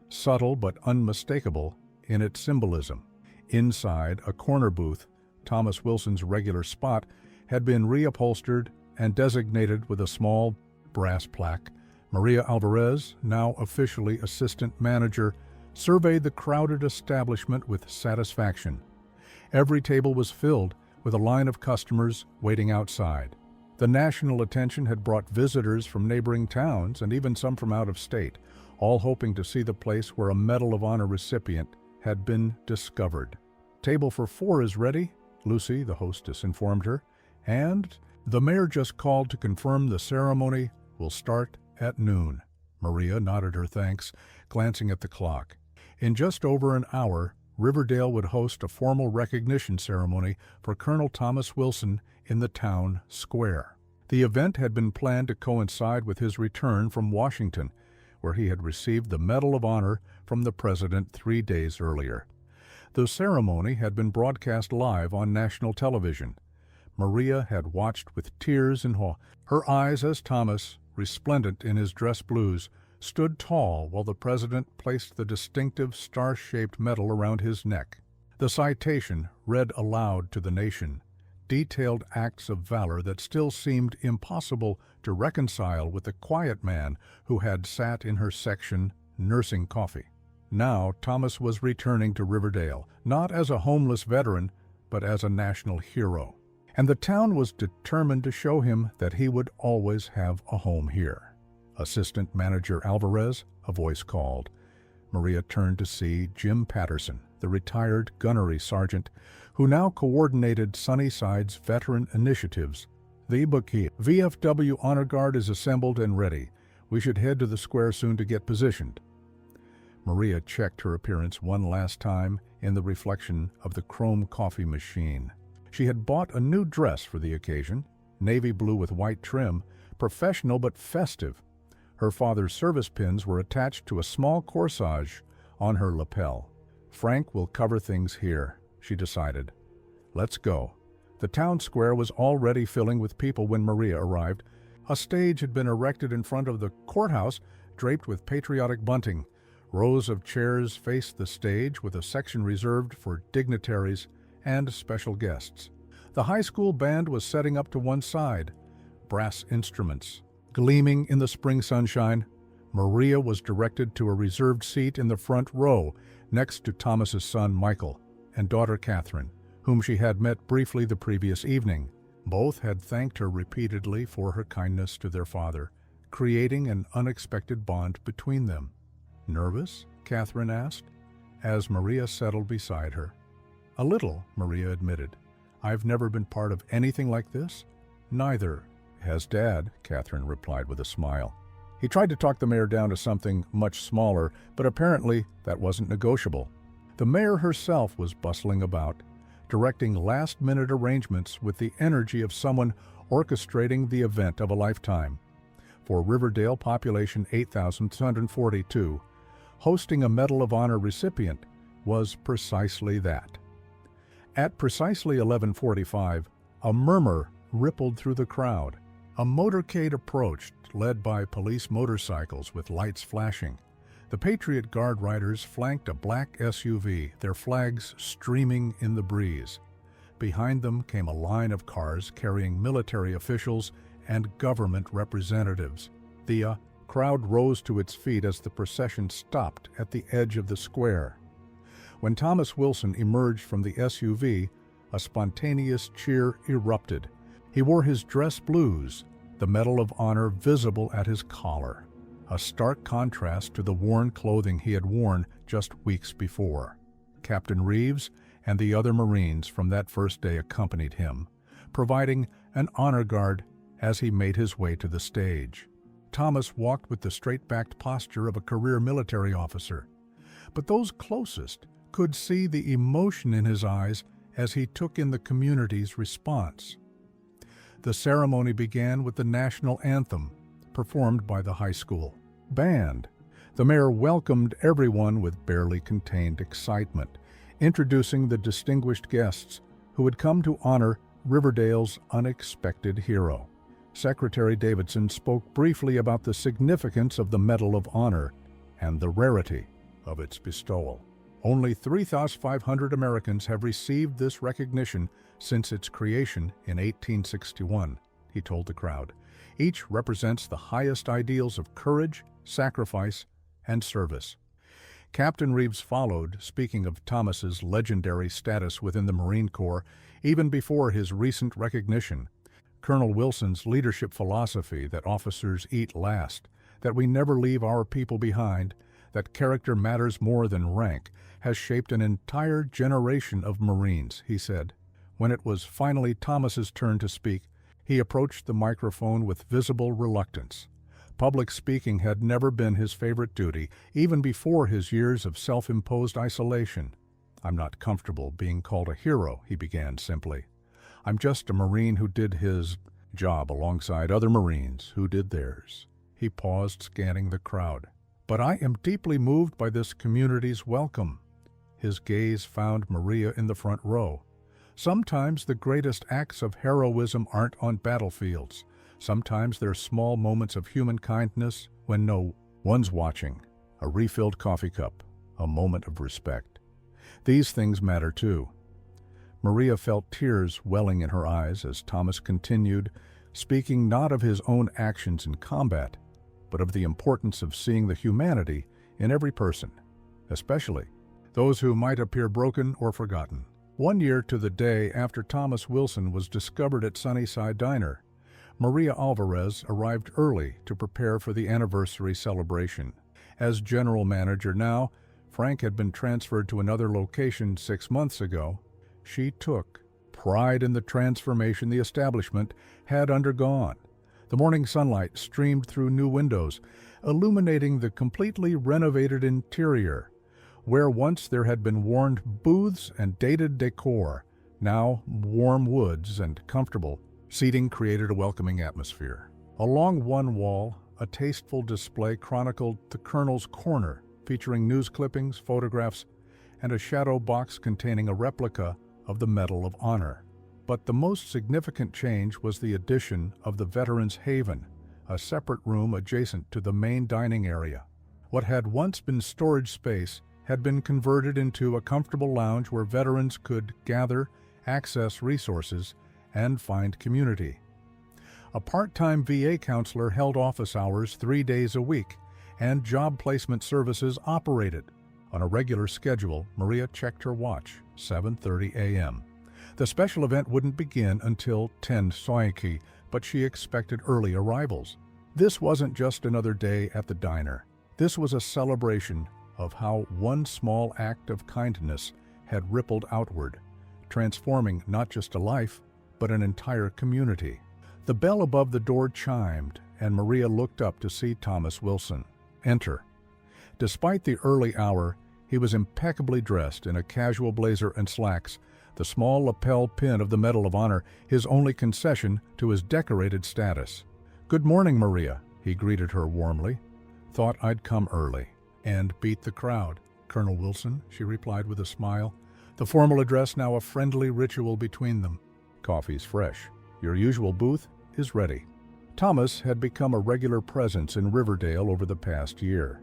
S1: subtle but unmistakable in its symbolism. Inside a corner booth, Thomas Wilson's regular spot had been reupholstered and designated with a small brass plaque. Maria Alvarez, now officially assistant manager, surveyed the crowded establishment with satisfaction. Every table was filled, with a line of customers waiting outside. The national attention had brought visitors from neighboring towns and even some from out of state, all hoping to see the place where a Medal of Honor recipient had been discovered. "Table for 4 is ready," Lucy, the hostess, informed her, "and the mayor just called to confirm the ceremony will start at noon." Maria nodded her thanks, glancing at the clock. In just over an hour, Riverdale would host a formal recognition ceremony for Colonel Thomas Wilson in the town square. The event had been planned to coincide with his return from Washington, where he had received the Medal of Honor from the president 3 days earlier. The ceremony had been broadcast live on national television. Maria had watched with tears in her eyes as Thomas, resplendent in his dress blues, stood tall while the president placed the distinctive star-shaped medal around his neck. The citation, read aloud to the nation, detailed acts of valor that still seemed impossible to reconcile with the quiet man who had sat in her section nursing coffee. Now Thomas was returning to Riverdale, not as a homeless veteran, but as a national hero. And the town was determined to show him that he would always have a home here. "Assistant Manager Alvarez," a voice called. Maria turned to see Jim Patterson, the retired gunnery sergeant, who now coordinated Sunnyside's veteran initiatives. "The bookkeep. VFW Honor Guard is assembled and ready. We should head to the square soon to get positioned." Maria checked her appearance one last time in the reflection of the chrome coffee machine. She had bought a new dress for the occasion, navy blue with white trim, professional but festive. Her father's service pins were attached to a small corsage on her lapel. "Frank will cover things here," she decided. "Let's go." The town square was already filling with people when Maria arrived. A stage had been erected in front of the courthouse, draped with patriotic bunting. Rows of chairs faced the stage, with a section reserved for dignitaries and special guests. The high school band was setting up to one side, brass instruments gleaming in the spring sunshine. Maria was directed to a reserved seat in the front row, next to Thomas's son Michael and daughter Catherine, whom she had met briefly the previous evening. Both had thanked her repeatedly for her kindness to their father, creating an unexpected bond between them. "Nervous?" Catherine asked, as Maria settled beside her. "A little," Maria admitted. "I've never been part of anything like this." "Neither has Dad," Catherine replied with a smile. He tried to talk the mayor down to something much smaller, but apparently that wasn't negotiable. The mayor herself was bustling about, directing last-minute arrangements with the energy of someone orchestrating the event of a lifetime. For Riverdale, population 8,242, hosting a Medal of Honor recipient was precisely that. At precisely 11:45, a murmur rippled through the crowd. A motorcade approached, led by police motorcycles with lights flashing. The Patriot Guard riders flanked a black SUV, their flags streaming in the breeze. Behind them came a line of cars carrying military officials and government representatives. The crowd rose to its feet as the procession stopped at the edge of the square. When Thomas Wilson emerged from the SUV, a spontaneous cheer erupted. He wore his dress blues, the Medal of Honor visible at his collar, a stark contrast to the worn clothing he had worn just weeks before. Captain Reeves and the other Marines from that first day accompanied him, providing an honor guard as he made his way to the stage. Thomas walked with the straight-backed posture of a career military officer, but those closest could see the emotion in his eyes as he took in the community's response. The ceremony began with the national anthem, performed by the high school band. The mayor welcomed everyone with barely contained excitement, introducing the distinguished guests who had come to honor Riverdale's unexpected hero. Secretary Davidson spoke briefly about the significance of the Medal of Honor and the rarity of its bestowal. Only 3,500 Americans have received this recognition since its creation in 1861, he told the crowd. Each represents the highest ideals of courage, sacrifice, and service. Captain Reeves followed, speaking of Thomas's legendary status within the Marine Corps even before his recent recognition. Colonel Wilson's leadership philosophy that officers eat last, that we never leave our people behind, that character matters more than rank, has shaped an entire generation of Marines, he said. When it was finally Thomas's turn to speak, he approached the microphone with visible reluctance. Public speaking had never been his favorite duty, even before his years of self-imposed isolation. "I'm not comfortable being called a hero," he began simply. "I'm just a Marine who did his job alongside other Marines who did theirs." He paused, scanning the crowd. "But I am deeply moved by this community's welcome." His gaze found Maria in the front row. "Sometimes the greatest acts of heroism aren't on battlefields. Sometimes they're small moments of human kindness when no one's watching. A refilled coffee cup, a moment of respect. These things matter too." Maria felt tears welling in her eyes as Thomas continued, speaking not of his own actions in combat, but of the importance of seeing the humanity in every person, especially those who might appear broken or forgotten. 1 year to the day after Thomas Wilson was discovered at Sunnyside Diner, Maria Alvarez arrived early to prepare for the anniversary celebration. As general manager now, Frank had been transferred to another location 6 months ago. She took pride in the transformation the establishment had undergone. The morning sunlight streamed through new windows, illuminating the completely renovated interior. Where once there had been worn booths and dated decor, now warm woods and comfortable seating created a welcoming atmosphere. Along one wall, a tasteful display chronicled the Colonel's Corner, featuring news clippings, photographs, and a shadow box containing a replica of the Medal of Honor. But the most significant change was the addition of the Veterans Haven, a separate room adjacent to the main dining area. What had once been storage space had been converted into a comfortable lounge where veterans could gather, access resources, and find community. A part-time VA counselor held office hours 3 days a week, and job placement services operated. On a regular schedule, Maria checked her watch, 7:30 a.m. The special event wouldn't begin until 10 Soiki, but she expected early arrivals. This wasn't just another day at the diner. This was a celebration of how one small act of kindness had rippled outward, transforming not just a life, but an entire community. The bell above the door chimed, and Maria looked up to see Thomas Wilson enter. Despite the early hour, he was impeccably dressed in a casual blazer and slacks, the small lapel pin of the Medal of Honor his only concession to his decorated status. "Good morning, Maria," he greeted her warmly. "Thought I'd come early." "And beat the crowd, Colonel Wilson," she replied with a smile, the formal address now a friendly ritual between them. "Coffee's fresh. Your usual booth is ready." Thomas had become a regular presence in Riverdale over the past year.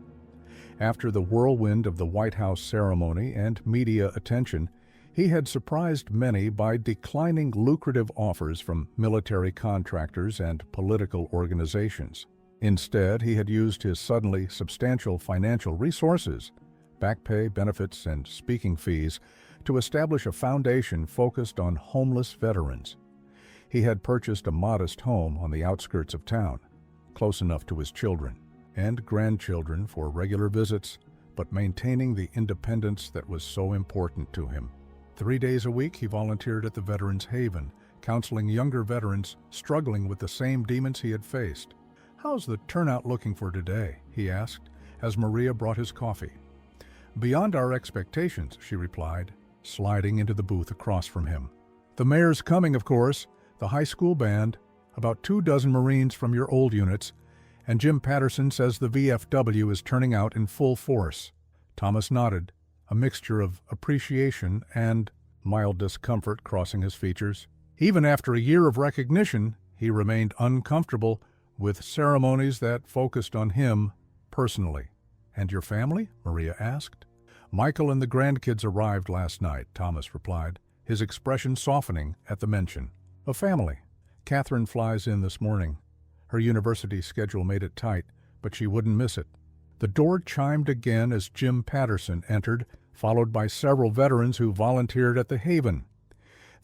S1: After the whirlwind of the White House ceremony and media attention, he had surprised many by declining lucrative offers from military contractors and political organizations. Instead, he had used his suddenly substantial financial resources, back pay, benefits, and speaking fees, to establish a foundation focused on homeless veterans. He had purchased a modest home on the outskirts of town, close enough to his children and grandchildren for regular visits, but maintaining the independence that was so important to him. 3 days a week, he volunteered at the Veterans Haven, counseling younger veterans struggling with the same demons he had faced. "How's the turnout looking for today?" he asked, as Maria brought his coffee. "Beyond our expectations," she replied, sliding into the booth across from him. "The mayor's coming, of course, the high school band, about 24 Marines from your old units, and Jim Patterson says the VFW is turning out in full force." Thomas nodded, a mixture of appreciation and mild discomfort crossing his features. Even after a year of recognition, He remained uncomfortable with ceremonies that focused on him personally. "And your family?" Maria asked. "Michael and the grandkids arrived last night," Thomas replied, his expression softening at the mention. "A family. Catherine flies in this morning. Her university schedule made it tight, but she wouldn't miss it." The door chimed again as Jim Patterson entered, followed by several veterans who volunteered at the Haven.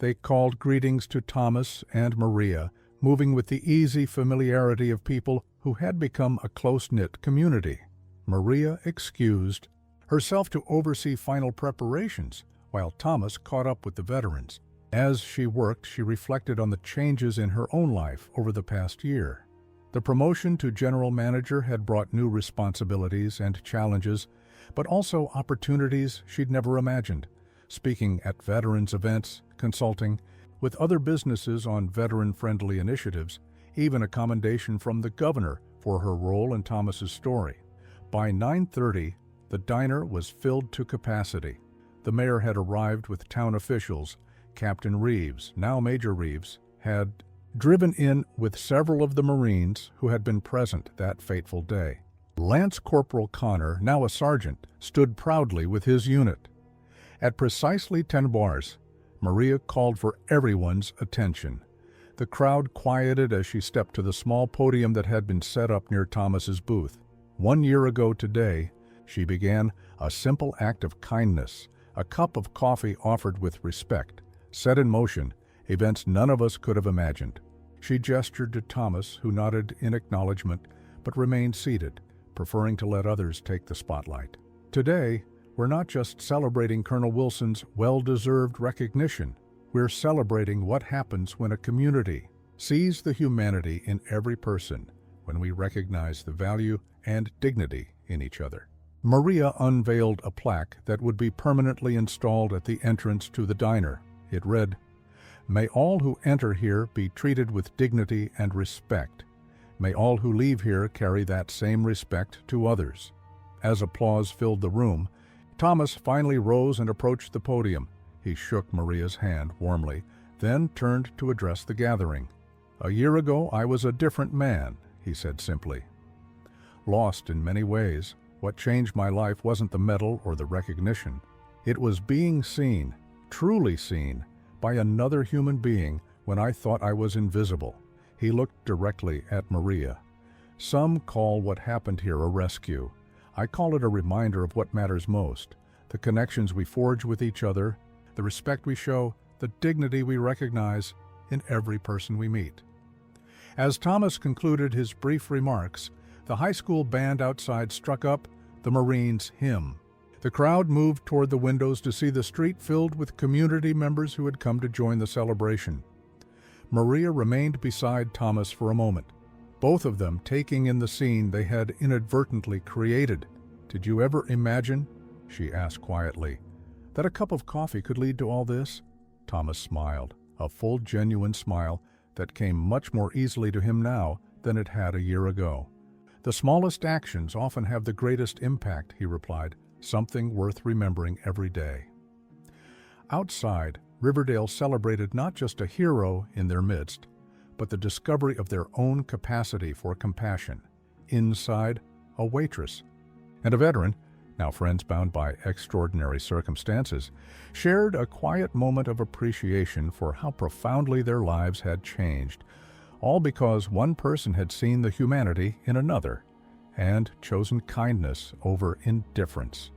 S1: They called greetings to Thomas and Maria, moving with the easy familiarity of people who had become a close-knit community. Maria excused herself to oversee final preparations, while Thomas caught up with the veterans. As she worked, she reflected on the changes in her own life over the past year. The promotion to general manager had brought new responsibilities and challenges, but also opportunities she'd never imagined. Speaking at veterans events, consulting with other businesses on veteran-friendly initiatives, even a commendation from the governor for her role in Thomas's story. By 9:30, the diner was filled to capacity. The mayor had arrived with town officials. Captain Reeves, now Major Reeves, had driven in with several of the Marines who had been present that fateful day. Lance Corporal Connor, now a sergeant, stood proudly with his unit. At precisely 10 bars, Maria called for everyone's attention. The crowd quieted as she stepped to the small podium that had been set up near Thomas's booth. 1 year ago today, she began a simple act of kindness, a cup of coffee offered with respect, set in motion events none of us could have imagined. She gestured to Thomas, who nodded in acknowledgement, but remained seated, preferring to let others take the spotlight. Today, we're not just celebrating Colonel Wilson's well-deserved recognition. We're celebrating what happens when a community sees the humanity in every person, when we recognize the value and dignity in each other. Maria unveiled a plaque that would be permanently installed at the entrance to the diner. It read, "May all who enter here be treated with dignity and respect. May all who leave here carry that same respect to others." As applause filled the room, Thomas finally rose and approached the podium. He shook Maria's hand warmly, then turned to address the gathering. "A year ago, I was a different man," he said simply. "Lost in many ways, what changed my life wasn't the medal or the recognition. It was being seen, truly seen, by another human being when I thought I was invisible." He looked directly at Maria. "Some call what happened here a rescue. I call it a reminder of what matters most, the connections we forge with each other, the respect we show, the dignity we recognize in every person we meet." As Thomas concluded his brief remarks, the high school band outside struck up the Marines' hymn. The crowd moved toward the windows to see the street filled with community members who had come to join the celebration. Maria remained beside Thomas for a moment, both of them taking in the scene they had inadvertently created. "Did you ever imagine," she asked quietly, "that a cup of coffee could lead to all this?" Thomas smiled, a full, genuine smile that came much more easily to him now than it had a year ago. "The smallest actions often have the greatest impact," he replied, "something worth remembering every day." Outside, Riverdale celebrated not just a hero in their midst, but the discovery of their own capacity for compassion. Inside, a waitress and a veteran, now friends bound by extraordinary circumstances, shared a quiet moment of appreciation for how profoundly their lives had changed, all because one person had seen the humanity in another and chosen kindness over indifference.